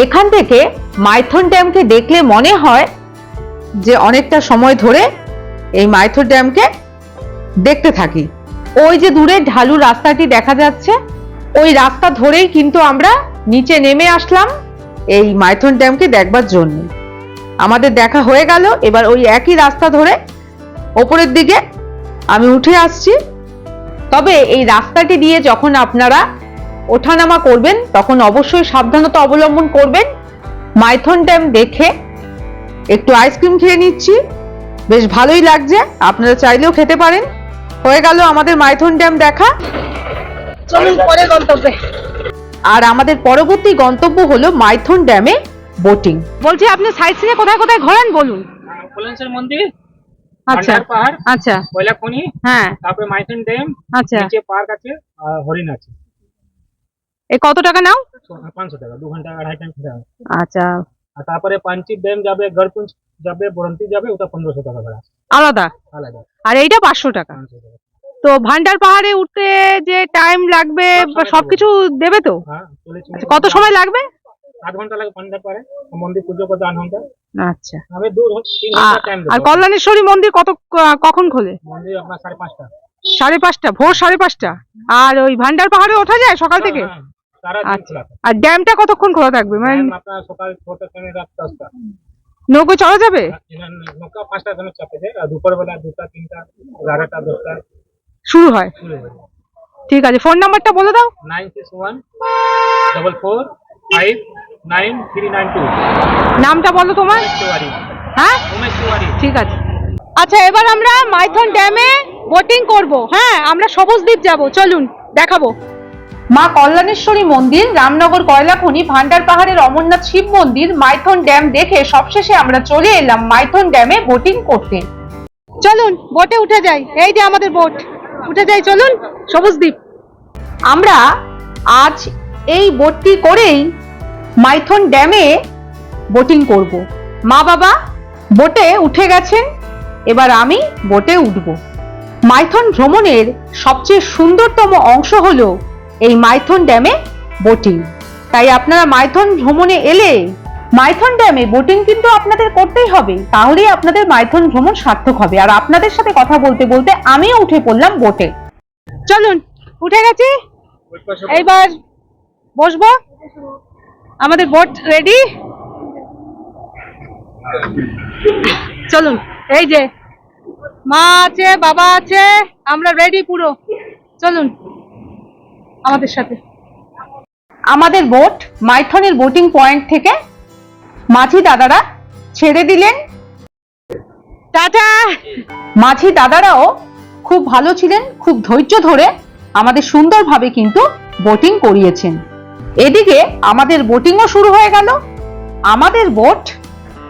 এখান থেকে মাইথন ড্যামকে দেখলে মনে হয় যে অনেকটা সময় ধরে এই মাইথন ড্যামকে দেখতে থাকি। ওই যে দূরে ঢালু রাস্তাটি দেখা যাচ্ছে, ওই রাস্তা ধরেই কিন্তু আমরা নিচে নেমে আসলাম এই মাইথন ড্যামকে দেখবার জন্য। আমাদের দেখা হয়ে গেল। এবার ওই একই রাস্তা ধরে ওপরের দিকে আমি উঠে আসছি। তবে এই রাস্তাটি দিয়ে যখন আপনারা ওঠানামা করবেন, তখন অবশ্যই সাবধানতা অবলম্বন করবেন। মাইথন ড্যাম দেখে একটু আইসক্রিম খেয়ে নিচ্ছি, বেশ ভালোই লাগছে। আপনারা চাইলেও খেতে পারেন। হয়ে গেল আমাদের মাইথন ড্যাম দেখা। চলুন পরে গন্তব্যে। আর আমাদের পরবর্তী গন্তব্য হলো মাইথন ড্যামে বোটিং। বলছি আপনি সাইট সিনে কোথায় কোথায় ঘোরেন বলুন। কোলেশ্বর মন্দির, আচ্ছা ভান্ডার পাহাড়, আচ্ছা কয়লাখনি, হ্যাঁ তারপরে মাইথন ড্যাম, আচ্ছা। নিচে পার্ক আছে আর হরিণ আছে। এই কত টাকা নাও? 500 টাকা, 2 ঘন্টা 2.5 ঘন্টা। আচ্ছা আর তারপরে পাঞ্চি ড্যাম যাবে, গড়পুঞ্জ যাবে, বরন্তি যাবে, ওটা 1500 টাকা ভাড়া আলাদা, আলাদা। আর এইটা 500 টাকা। 500 টাকা। তো ভান্ডার পাহাড়ে উঠতে যে টাইম লাগবে সবকিছু দেবে তো? হ্যাঁ, চলেছি। আচ্ছা, কত সময় লাগবে? 8 ঘন্টা লাগে ভান্ডার পাহাড়ে, মন্দির পুজো করতে 8 ঘন্টা। আচ্ছা, আমি 3 ঘন্টা টাইম আর দেবো। কল্যাণেশ্বরী মন্দির কখন খোলে? মন্দির আপনার 5:30। 5:30, ভোর 5:30। আর ওই ভান্ডার পাহাড়ে ওঠা যায় সকাল থেকে? হ্যাঁ, সারা দিন আচ্ছা, খোলা থাকে। আর ড্যামটা কতক্ষণ খোলা থাকবে? মানে টাইম আপনার সকাল 6টা থেকে রাত 10টা। নৌকো চলা যাবে? নৌকা 5টা সময় চাপে যায়, আর দুপুরবেলা 2টা, 3টা, 11টা, 10টা শুরু হয়। শুরু হয়ে যায়। ঠিক আছে, ফোন নাম্বারটা বলে দাও। 961 44 5 9392। নামটা বলো তোমার। তিওয়ারি, হ্যাঁ উমেশ তিওয়ারি। ঠিক আছে। আচ্ছা, এবার আমরা মাইথন ড্যামে বোটিং করব। হ্যাঁ, আমরা সবুজ দ্বীপ যাব, চলুন দেখাবো। মা কল্যাণেশ্বরী মন্দির, রামনগর কয়লাখনি, ভান্ডার পাহাড়ের অমরনাথ শিব মন্দির, মাইথন ড্যাম দেখে সবশেষে আমরা চলে এলাম মাইথন ড্যামে বোটিং করতে। চলুন বোটে উঠে যাই। এই যে আমাদের বোট, উঠে যাই চলুন। সবুজ দ্বীপ। আমরা আজ এই বোটটি করেই মাইথন ড্যামে বোটিং করব। মা বাবা বোটে উঠে গেছেন, এবার আমি বোটে উঠব। মাইথন ভ্রমণের সবচেয়ে সুন্দরতম অংশ হলো এই মাইথন ড্যামে বোটিং। তাই আপনারা মাইথন ভ্রমণে এলে মাইথন ড্যামে বোটিং কিন্তু আপনাদের করতেই হবে, তাহলেই আপনাদের মাইথন ভ্রমণ সার্থক হবে। আর আপনাদের সাথে কথা বলতে বলতে আমিও উঠে পড়লাম বোটে। চলুন, উঠে গেছি, এইবার বসবো। আমাদের বোট রেডি। চলুন, এই যে মা আছে, বাবা আছে, আমরা রেডি পুরো। চলুন আমাদের সাথে। আমাদের বোট মাইথনের বোটিং পয়েন্ট থেকে মাঝি দাদারা ছেড়ে দিলেন। টাটা। মাঝি দাদারাও খুব ভালো ছিলেন, খুব ধৈর্য ধরে আমাদের সুন্দরভাবে কিন্তু বোটিং করিয়েছেন। এদিকে আমাদের বোটিংও শুরু হয়ে গেল। আমাদের বোট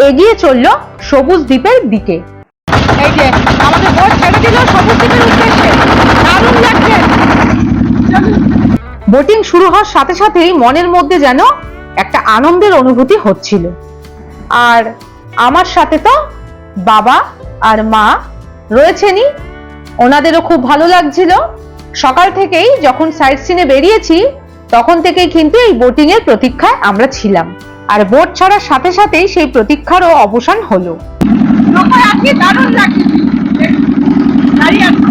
এগিয়ে চলল সবুজ দ্বীপের দিকে। এই যে আমাদের বোট ছেড়ে দিল সবুজ দ্বীপের উদ্দেশ্যে। দারুণ লাগছে। বোটিং শুরু হওয়ার সাথে সাথেই মনের মধ্যে যেন একটা আনন্দের অনুভূতি হচ্ছিল। আর আমার সাথে তো বাবা আর মা রয়েছেনই, ওনাদেরও খুব ভালো লাগছিল। সকাল থেকেই যখন সাইট সিনে বেরিয়েছি তখন থেকেই কিন্তু এই বোটিং এর প্রতীক্ষায় আমরা ছিলাম। আর বোট ছাড়ার সাথে সাথেই সেই প্রতীক্ষারও অবসান হলো। দারুণ লাগছে। দাঁড়িয়ে আছি।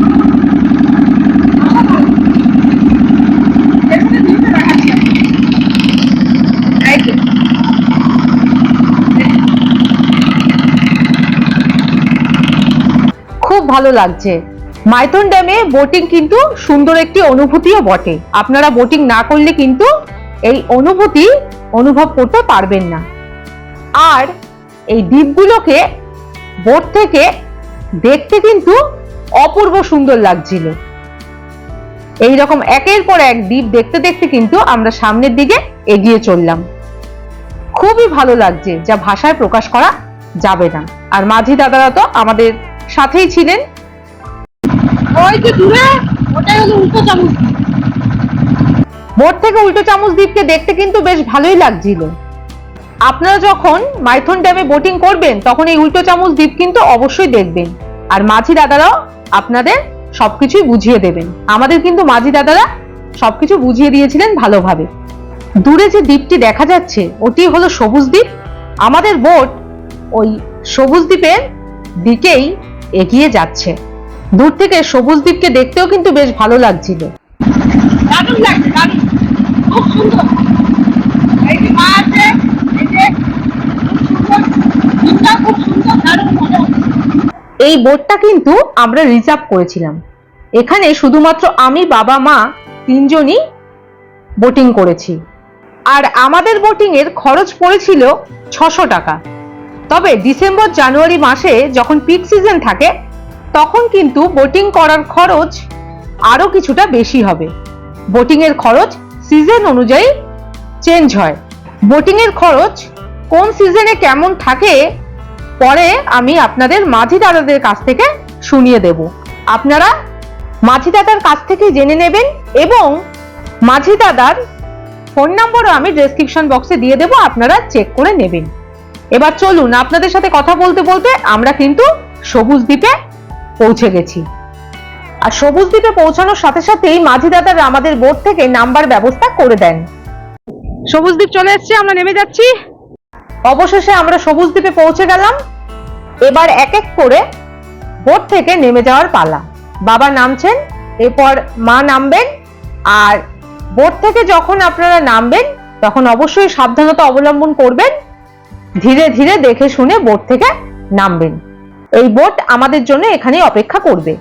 খুব ভালো লাগছে। মাইথন ড্যামে বোটিং কিন্তু সুন্দর একটি অনুভূতিও বটে। আপনারা বোটিং না করলে কিন্তু এই অনুভূতি অনুভব করতে পারবেন না। আর এই দ্বীপগুলোকে বোট থেকে দেখতে কিন্তু অপূর্ব সুন্দর লাগছিল। এই রকম একের পর এক দ্বীপ দেখতে দেখতে কিন্তু আমরা সামনের দিকে এগিয়ে চললাম। খুবই ভালো লাগছে, যা ভাষায় প্রকাশ করা যাবে না। আর মাঝি দাদারা তো আমাদের সাথেই ছিলেন। ওই যে দূরে, ওটাই হলো উল্টো চামচ। বোট থেকে উল্টো চামচ দ্বীপকে দেখতে কিন্তু বেশ ভালোই লাগছিল। আপনারা যখন মাইথন ড্যামে বোটিং করবেন তখন এই উল্টো চামচ দ্বীপ কিন্তু অবশ্যই দেখবেন। আর মাঝি দাদারাও আপনাদের সবকিছুই বুঝিয়ে দেবেন। আমাদের কিন্তু মাঝি দাদারা সবকিছু বুঝিয়ে দিয়েছিলেন ভালোভাবে। দূরে যে দ্বীপটি দেখা যাচ্ছে ওটি হলো সবুজ দ্বীপ। আমাদের বোট ওই সবুজ দ্বীপের দিকেই এগিয়ে যাচ্ছে। দূর থেকে সবুজ দ্বীপকে দেখতেও কিন্তু বেশ ভালো লাগছিল। দারুণ লাগছে, দারুণ, খুব সুন্দর। এই যে মা আছে, এই যে খুব সুন্দর, দিনটা খুব সুন্দর, দারুণ মজা হচ্ছে। এই বোটটা কিন্তু আমরা রিজার্ভ করেছিলাম। এখানে শুধুমাত্র আমি, বাবা, মা তিনজনই বোটিং করেছি। আর আমাদের বোটিং এর খরচ পড়েছিল 600 টাকা। তবে ডিসেম্বর জানুয়ারি মাসে যখন পিক সিজন থাকে তখন কিন্তু বোটিং করার খরচ আরো কিছুটা বেশি হবে। বোটিং এর খরচ সিজন অনুযায়ী চেঞ্জ হয়। বোটিং এর খরচ কোন সিজনে কেমন থাকে পরে আমি আপনাদের মাঝি দাদাদের কাছ থেকে শুনিয়ে দেব। আপনারা মাঝি দাদার কাছ থেকে জেনে নেবেন এবং মাঝি দাদার ফোন নাম্বারও আমি ডেসক্রিপশন বক্সে দিয়ে দেব, আপনারা চেক করে নেবেন। এবার চলুন, আপনাদের সাথে কথা বলতে বলতে আমরা কিন্তু সবুজ দ্বীপে পৌঁছে গেছি। আর সবুজ দ্বীপে পৌঁছানোর সাথে সাথেই মাঝি দাদারা আমাদের বোট থেকে নাম্বার ব্যবস্থা করে দেন। সবুজ দ্বীপ চলে এসেছে, আমরা নেমে যাচ্ছি। অবশেষে আমরা সবুজ দ্বীপে পৌঁছে গেলাম। এবার এক এক করে বোট থেকে নেমে যাওয়ার পালা। বাবা নামছেন, এরপর মা নামবেন। আর বোট থেকে যখন আপনারা নামবেন তখন অবশ্যই সাবধানতা অবলম্বন করবেন, ধীরে ধীরে দেখে শুনে বোট থেকে নামবেন। এই বোট আমাদের জন্য এখানে অপেক্ষা করবে।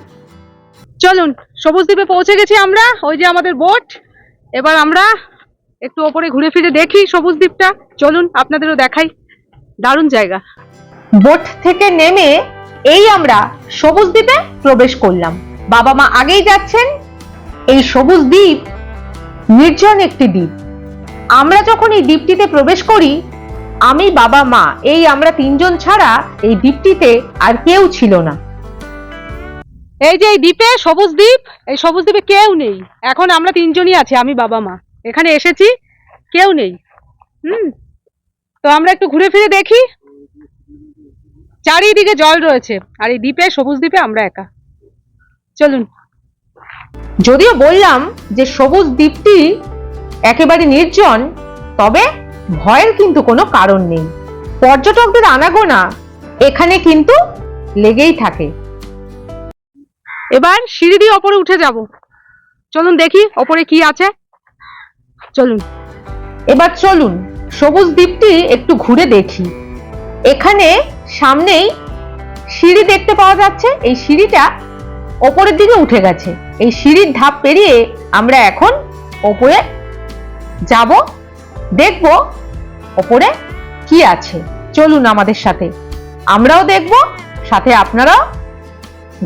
চলুন, সবুজ দ্বীপে পৌঁছে গেছি আমরা। ওই যে আমাদের বোট। এবার আমরা একটু ওপরে ঘুরে ফিরে দেখি সবুজ দ্বীপটা। চলুন আপনাদেরও দেখাই, দারুণ জায়গা। বোট থেকে নেমে এই আমরা সবুজ দ্বীপে প্রবেশ করলাম। বাবা মা আগেই যাচ্ছেন। এই সবুজ দ্বীপ নির্জন একটি দ্বীপ। আমরা যখন এই দ্বীপটিতে প্রবেশ করি, আমি বাবা মা এই আমরা তিনজন ছাড়া এই দ্বীপটিতে আর কেউ ছিল না। এই যে এই দ্বীপে সবুজ দ্বীপ, এই সবুজ দ্বীপে কেউ নেই। এখন আমরা তিনজনই আছি, আমি বাবা মা। এখানে এসেছি, কেউ নেই। তো আমরা একটু ঘুরে ফিরে দেখি। চারিদিকে জল রয়েছে, আর এই দ্বীপে, সবুজ দ্বীপে আমরা একা। চলুন। যদিও বললাম যে সবুজ দ্বীপটি একেবারে নির্জন, তবে ভয়ের কিন্তু কোনো কারণ নেই। পর্যটকদের আনাগোনা এখানে কিন্তু লেগেই থাকে। এবার সিঁড়ি দিয়ে ওপরে উঠে যাব। চলুন দেখি ওপরে কি আছে। চলুন। এবার চলুন সবুজ দ্বীপটি একটু ঘুরে দেখি। এখানে সামনেই সিঁড়ি দেখতে পাওয়া যাচ্ছে। এই সিঁড়িটা ওপরের দিকে উঠে গেছে। এই সিঁড়ির ধাপ পেরিয়ে আমরা এখন ওপরে যাব, দেখব ওপরে কি আছে। চলুন আমাদের সাথে, আমরাও দেখব, সাথে আপনারাও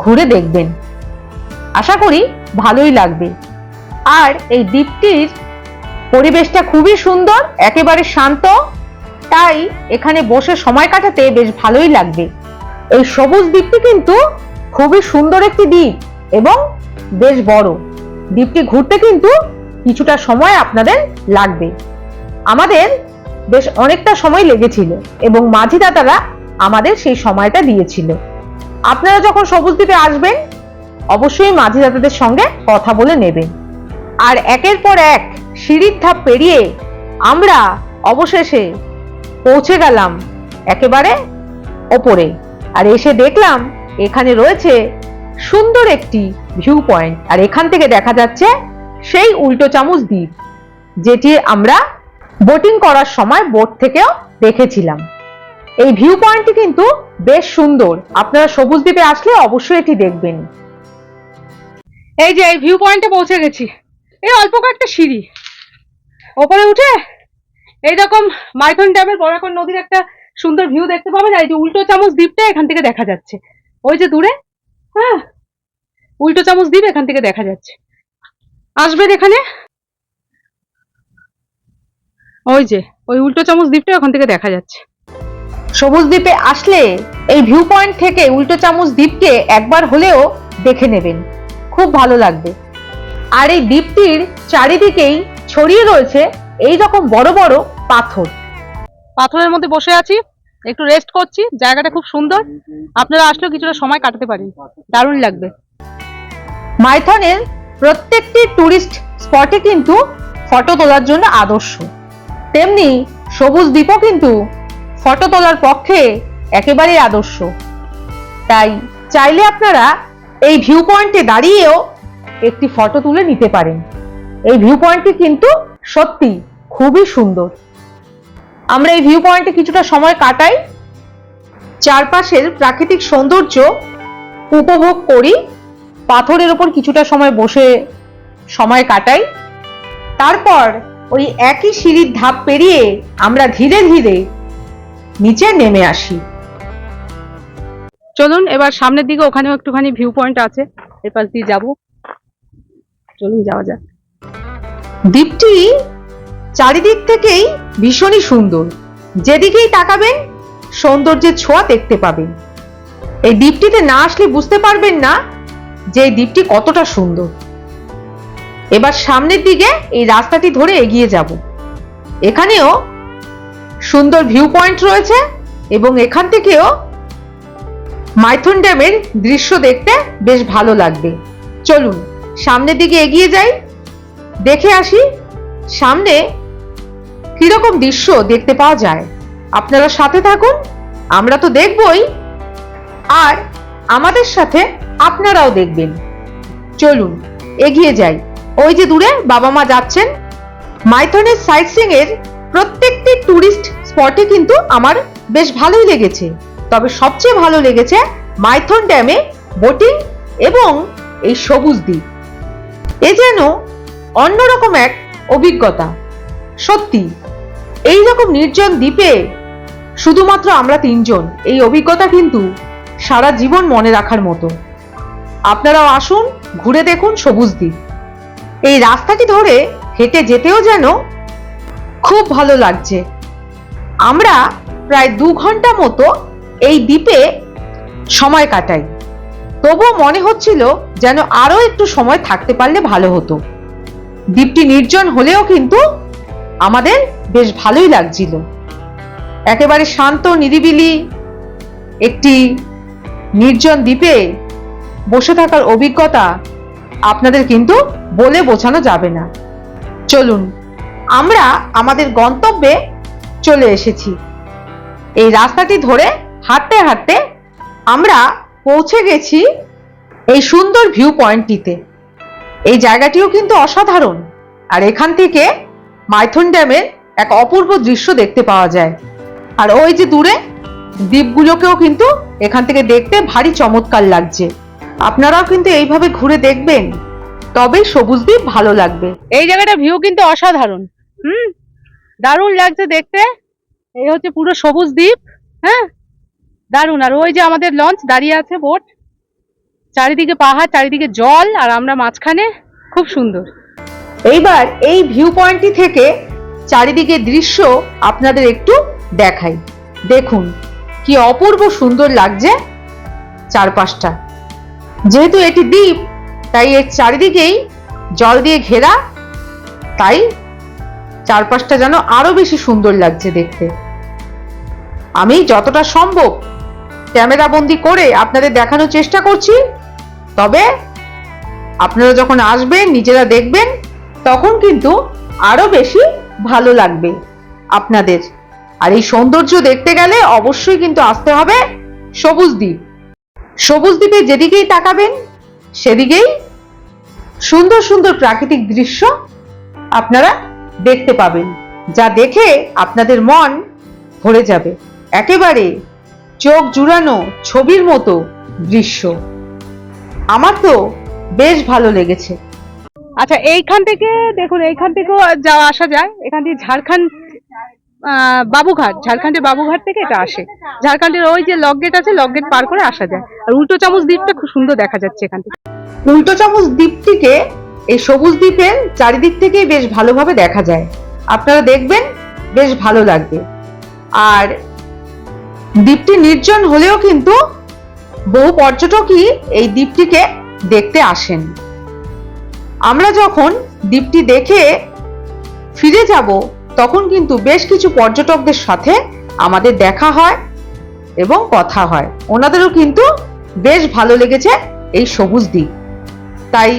ঘুরে দেখবেন। আশা করি ভালোই লাগবে। আর এই দ্বীপটির পরিবেশটা খুবই সুন্দর, একেবারে শান্ত, তাই এখানে বসে সময় কাটাতে বেশ ভালোই লাগবে। এই সবুজ দ্বীপটি কিন্তু খুবই সুন্দর একটি দ্বীপ এবং বেশ বড়। দ্বীপটি ঘুরতে কিন্তু কিছুটা সময় আপনাদের লাগবে। আমাদের বেশ অনেকটা সময় লেগেছিল এবং মাঝি দাদারা আমাদের সেই সময়টা দিয়েছিল। আপনারা যখন সবুজ দ্বীপে আসবেন অবশ্যই মাঝি দাদাদের সঙ্গে কথা বলে নেবেন। আর একের পর এক সিঁড়ির ধাপ পেরিয়ে আমরা অবশেষে পৌঁছে গেলাম একেবারে ওপরে। আর এসে দেখলাম এখানে রয়েছে সুন্দর একটি ভিউ পয়েন্ট। আর এখান থেকে দেখা যাচ্ছে সেই উল্টো চামচ দ্বীপ, যেটি আমরা বোটিং করার সময় বোট থেকেও দেখেছিলাম। এই ভিউ পয়েন্টটি কিন্তু বেশ সুন্দর। আপনারা সবুজ দ্বীপে আসলে অবশ্যই এটি দেখবেন। এই যে এই ভিউ পয়েন্টে পৌঁছে গেছি। এই অল্প কয়েকটা সিঁড়ি ওপরে উঠে এইরকম মাইথন ড্যামের বরাকর নদীর একটা সুন্দর ভিউ দেখতে পাবেন। এই যে উল্টো চামচ দ্বীপটা এখান থেকে দেখা যাচ্ছে, ওই যে দূরে। হ্যাঁ, উল্টো চামচ দ্বীপ এখান থেকে দেখা যাচ্ছে। আসবেন এখানে, ওই যে ওই উল্টো চামচ দ্বীপটা ওখান থেকে দেখা যাচ্ছে। সবুজ দ্বীপে আসলে এই ভিউ পয়েন্ট থেকে উল্টো চামচ দ্বীপকে একবার হলেও দেখে নেবেন, খুব ভালো লাগবে। আর এই দ্বীপটির চারিদিকেই ছড়িয়ে রয়েছে এই রকম বড় বড় পাথর। পাথরের মধ্যে বসে আছি, একটু রেস্ট করছি। জায়গাটা খুব সুন্দর, আপনারা আসলেও কিছুটা সময় কাটাতে পারেন, দারুণ লাগবে। মাইথনের প্রত্যেকটি টুরিস্ট স্পটে কিন্তু ফটো তোলার জন্য আদর্শ, তেমনি সবুজ দ্বীপও কিন্তু ফটো তোলার পক্ষে একেবারেই আদর্শ। তাই চাইলে আপনারা এই ভিউ পয়েন্টে দাঁড়িয়েও একটি ফটো তুলে নিতে পারেন। এই ভিউ পয়েন্টটি কিন্তু সত্যি খুবই সুন্দর। আমরা এই ভিউ পয়েন্টে কিছুটা সময় কাটাই, চারপাশের প্রাকৃতিক সৌন্দর্য উপভোগ করি, পাথরের উপর কিছুটা সময় বসে সময় কাটাই। তারপর ওই একই সিঁড়ির ধাপ পেরিয়ে আমরা ধীরে ধীরে নিচে নেমে আসি। চলুন এবার সামনের দিকে, ওখানেও একটুখানি ভিউ পয়েন্ট আছে, এ পাশ দিয়ে যাবো। চলুন যাওয়া যাক। দ্বীপটি চারিদিক থেকেই ভীষণই সুন্দর, যেদিকেই তাকাবেন সৌন্দর্যের ছোঁয়া দেখতে পাবেন। এই দ্বীপটিতে না আসলে বুঝতে পারবেন না যে এই দ্বীপটি কতটা সুন্দর। এবার সামনের দিকে এই রাস্তাটি ধরে এগিয়ে যাব। এখানেও সুন্দর ভিউ পয়েন্ট রয়েছে এবং এখান থেকেও মাইথন ড্যামের দৃশ্য দেখতে বেশ ভালো লাগবে। চলুন সামনের দিকে এগিয়ে যাই, দেখে আসি সামনে কিরকম দৃশ্য দেখতে পাওয়া যায়। আপনারা সাথে থাকুন, আমরা তো দেখবই আর আমাদের সাথে আপনারাও দেখবেন। চলুন এগিয়ে যাই। ওই যে দূরে বাবা মা যাচ্ছেন। মাইথনের সাইট সিইং এর প্রত্যেকটি টুরিস্ট স্পটে কিন্তু আমার বেশ ভালোই লেগেছে, তবে সবচেয়ে ভালো লেগেছে মাইথন ড্যামে বোটিং এবং এই সবুজ দ্বীপ। এ যেন অন্যরকম এক অভিজ্ঞতা। সত্যি এই রকম নির্জন দ্বীপে শুধুমাত্র আমরা তিনজন, এই অভিজ্ঞতা কিন্তু সারা জীবন মনে রাখার মতো। আপনারাও আসুন, ঘুরে দেখুন সবুজ দ্বীপ। এই রাস্তাটি ধরে হেঁটে যেতেও যেন খুব ভালো লাগছে। আমরা প্রায় 2 ঘন্টা মতো এই দ্বীপে সময় কাটাই, তবুও মনে হচ্ছিল যেন আরো একটু সময় থাকতে পারলে ভালো হতো। দ্বীপটি নির্জন হলেও কিন্তু আমাদের বেশ ভালোই লাগছিল। একেবারে শান্ত নিরিবিলি একটি নির্জন দ্বীপে বসে থাকার অভিজ্ঞতা আপনাদের কিন্তু বলে বোঝানো যাবে না। চলুন আমরা আমাদের গন্তব্যে চলে এসেছি। এই রাস্তাটি ধরে হাঁটতে হাঁটতে আমরা পৌঁছে গেছি এই সুন্দর ভিউ পয়েন্টটিতে। এই জায়গাটিও কিন্তু অসাধারণ, আর এখান থেকে মাইথন ড্যামের এক অপূর্ব দৃশ্য দেখতে পাওয়া যায়। আর ওই যে দূরে দ্বীপগুলোকেও কিন্তু এখান থেকে দেখতে ভারী চমৎকার লাগছে। আপনারাও কিন্তু এইভাবে ঘুরে দেখবেন, তবেই সবুজ দ্বীপ ভালো লাগবে। এই জায়গাটা ভিউ কিন্তু অসাধারণ, দারুণ লাগছে দেখতে। এই হচ্ছে পুরো সবুজ দ্বীপ, হ্যাঁ দারুণ। আর ওই যে আমাদের লঞ্চ দাঁড়িয়ে আছে, বোট, চারিদিকে পাহাড়, চারিদিকে জল, আর আমরা মাঝখানে, খুব সুন্দর। এইবার এই ভিউ পয়েন্টটি থেকে চারিদিকে দৃশ্য আপনাদের একটু দেখাই। দেখুন কি অপূর্ব সুন্দর লাগছে চারপাশটা। যেহেতু এটি দ্বীপ, তাই এর চারিদিকেই জল দিয়ে ঘেরা, তাই চারপাশটা যেন আরো বেশি সুন্দর লাগছে দেখতে। আমি যতটা সম্ভব ক্যামেরা বন্দি করে আপনাদের দেখানোর চেষ্টা করছি, তবে আপনারা যখন আসবেন নিজেরা দেখবেন তখন কিন্তু আরো বেশি ভালো লাগবে আপনাদের। আর এই সৌন্দর্য দেখতে গেলে অবশ্যই কিন্তু আসতে হবে সবুজ দ্বীপ। সবুজ দ্বীপে যেদিকেই তাকাবেন সেদিকেই সুন্দর সুন্দর প্রাকৃতিক দৃশ্য আপনারা দেখতে পাবেন, যা দেখে আপনাদের মন ভরে যাবে। একেবারে চোখ জুড়ানো ছবির মতো দৃশ্য। আমার তো বেশ ভালো লেগেছে। আচ্ছা এইখান থেকে দেখুন, এইখান থেকেও যাওয়া আসা যায়। এখান থেকে ঝাড়খণ্ড বাবুঘাট, ঝাড়খণ্ডের বাবুঘাট থেকে এটা আসে। ঝাড়খণ্ডের ওই যে লক গেট আছে, লক গেট পার করে আসা যায়। আর উল্টো চামচ দ্বীপটা খুব সুন্দর দেখা যাচ্ছে এখান থেকে। উল্টো চামচ দ্বীপটিকে এই সবুজ দ্বীপের চারিদিক থেকে বেশ ভালোভাবে দেখা যায়। আপনারা দেখবেন বেশ ভালো লাগবে। আর দ্বীপটি নির্জন হলেও কিন্তু বহু পর্যটকই এই দ্বীপটিকে দেখতে আসেন। আমরা যখন দ্বীপটি দেখে ফিরে যাব তখন কিন্তু বেশ কিছু পর্যটকদের সাথে আমাদের দেখা হয় এবং কথা হয়। ওনাদেরও কিন্তু বেশ ভালো লেগেছে এই সবুজ দ্বীপ, তাই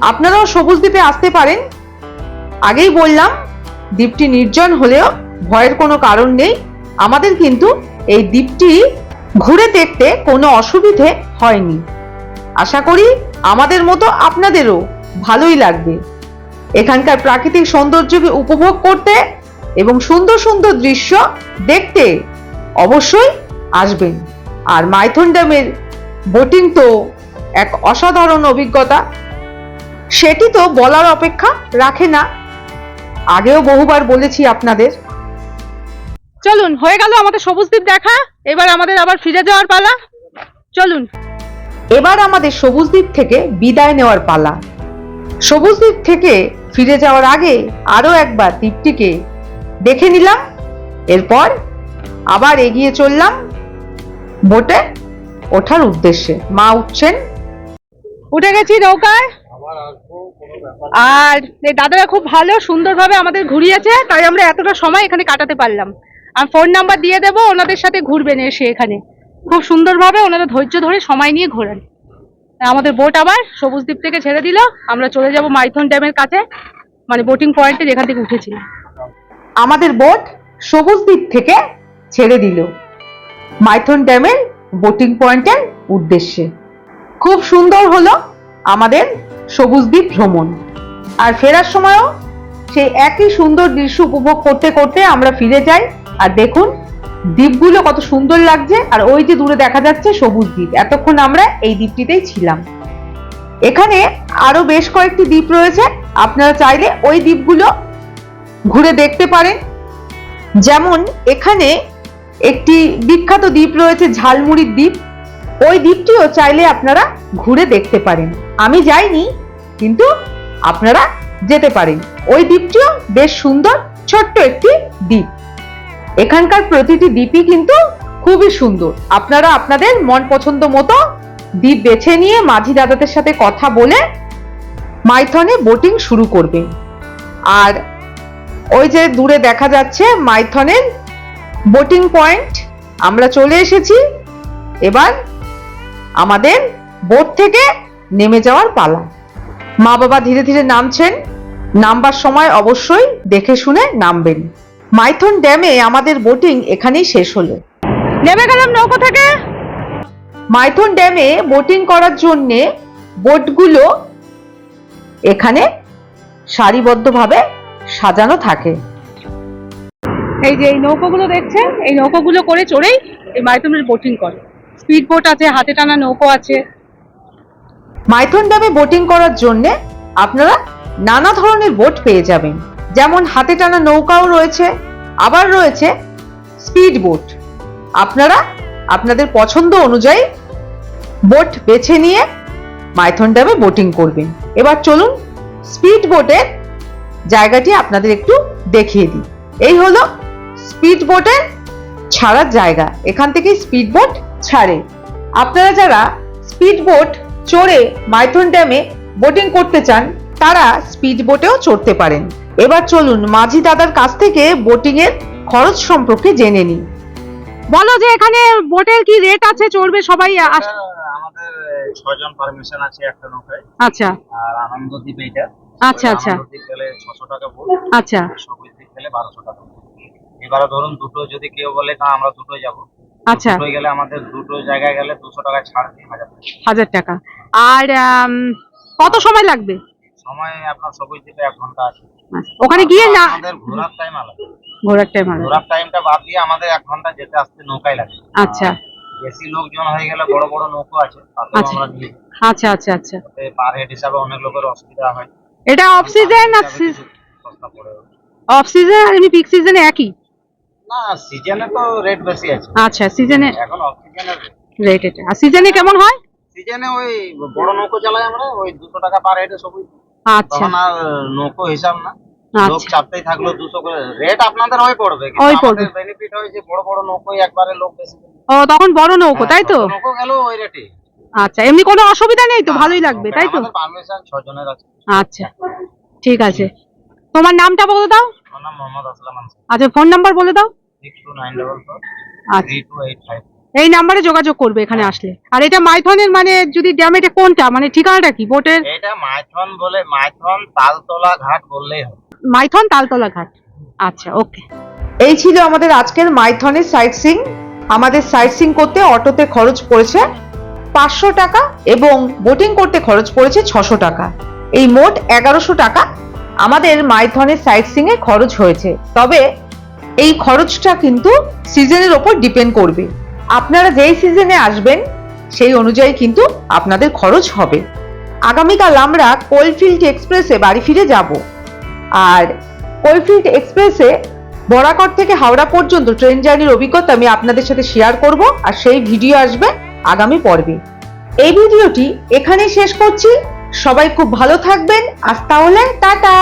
আপনারাও সবুজ দ্বীপে আসতে পারেন। আগেই বললাম দ্বীপটি নির্জন হলেও ভয়ের কোনো কারণ নেই। আমাদের কিন্তু এই দ্বীপটি ঘুরে দেখতে কোনো অসুবিধে হয়নি। আশা করি আমাদের মতো আপনাদেরও ভালোই লাগবে এখানকার প্রাকৃতিক সৌন্দর্যকে উপভোগ করতে এবং সুন্দর সুন্দর দৃশ্য দেখতে। অবশ্যই আসবেন। আর মাইথন ড্যামের বোটিং তো এক অসাধারণ অভিজ্ঞতা, সেটি তো বলার অপেক্ষা রাখে না। আগেও বহুবার বলেছি আপনাদের। চলুন, হয়ে গেল আমাদের সবুজ দ্বীপ দেখা। এবার আমাদের আবার ফিরে যাওয়ার পালা। চলুন। এবার আমাদের সবুজ দ্বীপ থেকে বিদায় নেওয়ার পালা। সবুজ দ্বীপ থেকে ফিরে যাওয়ার আগে আরো একবার দ্বীপটিকে দেখে নিলাম, এরপর আবার এগিয়ে চললাম বোটে ওঠার উদ্দেশ্যে। মা উঠছেন। উঠে গেছি নৌকায়, আর এই দাদারা খুব ভালো সুন্দরভাবে আমাদের ঘুরিয়েছে, তাই আমরা এতটা সময় এখানে কাটাতে পারলাম। আমি ফোন নাম্বার দিয়ে দেবো, ওনাদের সাথে ঘুরবেন এসে। এখানে খুব সুন্দরভাবে ওনারা ধৈর্য ধরে সময় নিয়ে ঘোরেন। আমাদের বোট আবার সবুজ দ্বীপ থেকে ছেড়ে দিল, আমরা চলে যাব মাইথন ড্যামের কাছে, মানে বোটিং পয়েন্টে যেখান থেকে উঠেছিলাম। আমাদের বোট সবুজ দ্বীপ থেকে ছেড়ে দিল মাইথন ড্যামের বোটিং পয়েন্টের উদ্দেশ্যে। খুব সুন্দর হলো আমাদের সবুজ দ্বীপ ভ্রমণ। আর ফেরার সময়ও সেই একই সুন্দর দৃশ্য উপভোগ করতে করতে আমরা ফিরে যাই। আর দেখুন দ্বীপগুলো কত সুন্দর লাগছে, আর ওই যে দূরে দেখা যাচ্ছে সবুজ দ্বীপ। এতক্ষণ আমরা এই দ্বীপটিতেই ছিলাম। এখানে আরো বেশ কয়েকটি দ্বীপ রয়েছে, আপনারা চাইলে ওই দ্বীপগুলো ঘুরে দেখতে পারেন। যেমন এখানে একটি বিখ্যাত দ্বীপ রয়েছে ঝালমুড়ির দ্বীপ, ওই দ্বীপটিও চাইলে আপনারা ঘুরে দেখতে পারেন। আমি যাইনি, কিন্তু আপনারা যেতে পারেন। ওই দ্বীপটিও বেশ সুন্দর, ছোট্ট একটি দ্বীপ। এখানকার প্রতিটি দ্বীপই কিন্তু খুবই সুন্দর। আপনারা আপনাদের মন পছন্দ মতো দ্বীপ বেছে নিয়ে মাঝি দাদাদের সাথে কথা বলে মাইথনে বোটিং শুরু করবেন। আর ওই যে দূরে দেখা যাচ্ছে মাইথনের বোটিং পয়েন্ট, আমরা চলে এসেছি। এবার আমাদের বোট থেকে নেমে যাওয়ার পালা। মা বাবা ধীরে ধীরে নামছেন, নামবার সময় অবশ্যই দেখে শুনে নামবেন। মাইথন ড্যামে আমাদের বোটিং এখানেই শেষ হলো। নেমে গেলাম নৌকা থেকে। মাইথন ড্যামে বোটিং করার জন্য বোটগুলো এখানে সারিবদ্ধভাবে সাজানো থাকে। এই যে এই নৌকাগুলো দেখছেন, এই নৌকাগুলো করে চড়েই এই মাইথনের বোটিং করে। স্পিড বোট আছে, হাতে টানা নৌকো আছে। মাইথন ড্যামে বোটিং করার জন্য আপনারা নানা ধরনের বোট পেয়ে যাবেন। যেমন হাতে টানা নৌকাও রয়েছে, আবার রয়েছে স্পিড বোট। আপনারা আপনাদের পছন্দ অনুযায়ী বোট বেছে নিয়ে মাইথন ড্যামে বোটিং করবেন। এবার চলুন স্পিড বোটের জায়গাটি আপনাদের একটু দেখিয়ে দিই। এই হলো স্পিড বোটের ছাড়ার জায়গা, এখান থেকে স্পিড বোট ছাড়ে। আপনারা যারা স্পিড বোট চড়ে মাইথন ড্যামে বোটিং করতে চান, তারা স্পিড বোটেও চড়তে পারেন। এবার চলুন মাঝি দাদার কাছ থেকে বোটিং এর খরচ সম্পর্কে জেনে নিই। বলো যে এখানে বোটের কি রেট আছে, চড়বে সবাই? আমাদের 6 জন পারমিশন আছে একটা নৌকায়। আচ্ছা, আর আনন্দদ্বীপ এইটা। আচ্ছা আচ্ছা আনন্দদ্বীপ গেলে 600 টাকা বোট। আচ্ছা, সবুজ দ্বীপ গেলে 1200 টাকা। এবারে ধরুন দুটো যদি কেউ বলে না আমরা দুটো যাব, আচ্ছা, দুটো গেলে আমাদের দুটো জায়গায় গেলে 200 টাকা ছাড় দিই, 1000 টাকা। আর কত সময় লাগবে? সময় আপনার সবুজ দ্বীপে 1 ঘন্টা আছে। আচ্ছা, ওখানে গিয়ে না আমাদের ঘোরার টাইম আলাদা। ঘোরার টাইম আলাদা। ঘোরার টাইমটা বাদ দিয়ে আমাদের 1 ঘন্টা যেতে আসতে নৌকায় লাগে। আচ্ছা, বেশি লোকজন হয়ে গেলে বড় বড় নৌকো আছে, তাতেও আচ্ছা। আমরা নিই। আচ্ছা আচ্ছা আচ্ছা। পার হেড হিসাবে অনেক লোকের অসুবিধা হয়। এটা অফ সিজন না সস্তা পড়ে। অফ সিজন আর এমনি পিক সিজনে একই? না, সিজনে তো রেট বেশি আছে। আচ্ছা, সিজনে এখন অফ সিজনের রেট এটা। আর সিজনে কেমন হয়? সিজনে ওই বড় নৌকো চালাই আমরা, ওই 200 টাকা পার হেডে সবই। আচ্ছা তখন আর নৌকো হিসাব না, লোক আচ্ছা, চাপতেই থাকলো 200 করে রেট আপনাদের হয়ে পড়বে। ওই কিন্তু পড়বে। আমাদের বেনিফিট হয় যে বড় বড় নৌকোই একবারে লোক বেশি। ও তখন বড় নৌকো, তাই তো? ছোট নৌকো গেল ওই রেটে। আচ্ছা, এমনি কোনো অসুবিধা নেই তো? ভালোই লাগবে, তাই তো? আমাদের পারমিশন 6 জনের আছে। আচ্ছা, ঠিক আছে। তোমার নামটা বলে দাও। আমার নাম মোহাম্মদ আসলাম আনসার। আচ্ছা, ফোন নাম্বার বলে দাও। 62944 আচ্ছা, 3285। এই নাম্বারে যোগাযোগ করবে এখানে আসলে। আর এটা মাইথনের মানে যদি ড্যাম, এটা কোনটা, মানে ঠিকানাটা কি বোটের? এটা মাইথন বলে, মাইথন তালতলা ঘাট বললেই হবে। মাইথন তালতলা ঘাট। আচ্ছা, ওকে। এই ছিল আমাদের আজকের মাইথনের সাইট সিং। আমাদের সাইট সিং করতে অটোতে খরচ পড়েছে 500 টাকা এবং বোটিং করতে খরচ পড়েছে 600 টাকা। এই মোট 1100 টাকা আমাদের মাইথনের সাইট সিং এ খরচ হয়েছে। তবে এই খরচটা কিন্তু সিজনের ওপর ডিপেন্ড করবে। আপনারা যেই সিজনে আসবেন সেই অনুযায়ী কিন্তু আপনাদের খরচ হবে। আগামীকাল আমরা কোলফিল্ড এক্সপ্রেসে বাড়ি ফিরে যাব। আর কোলফিল্ড এক্সপ্রেসে বরাকর থেকে হাওড়া পর্যন্ত ট্রেন জার্নির অভিজ্ঞতা আমি আপনাদের সাথে শেয়ার করব, আর সেই ভিডিও আসবে আগামী পর্বে। এই ভিডিওটি এখানেই শেষ করছি। সবাই খুব ভালো থাকবেন। আজ তাহলে টাটা।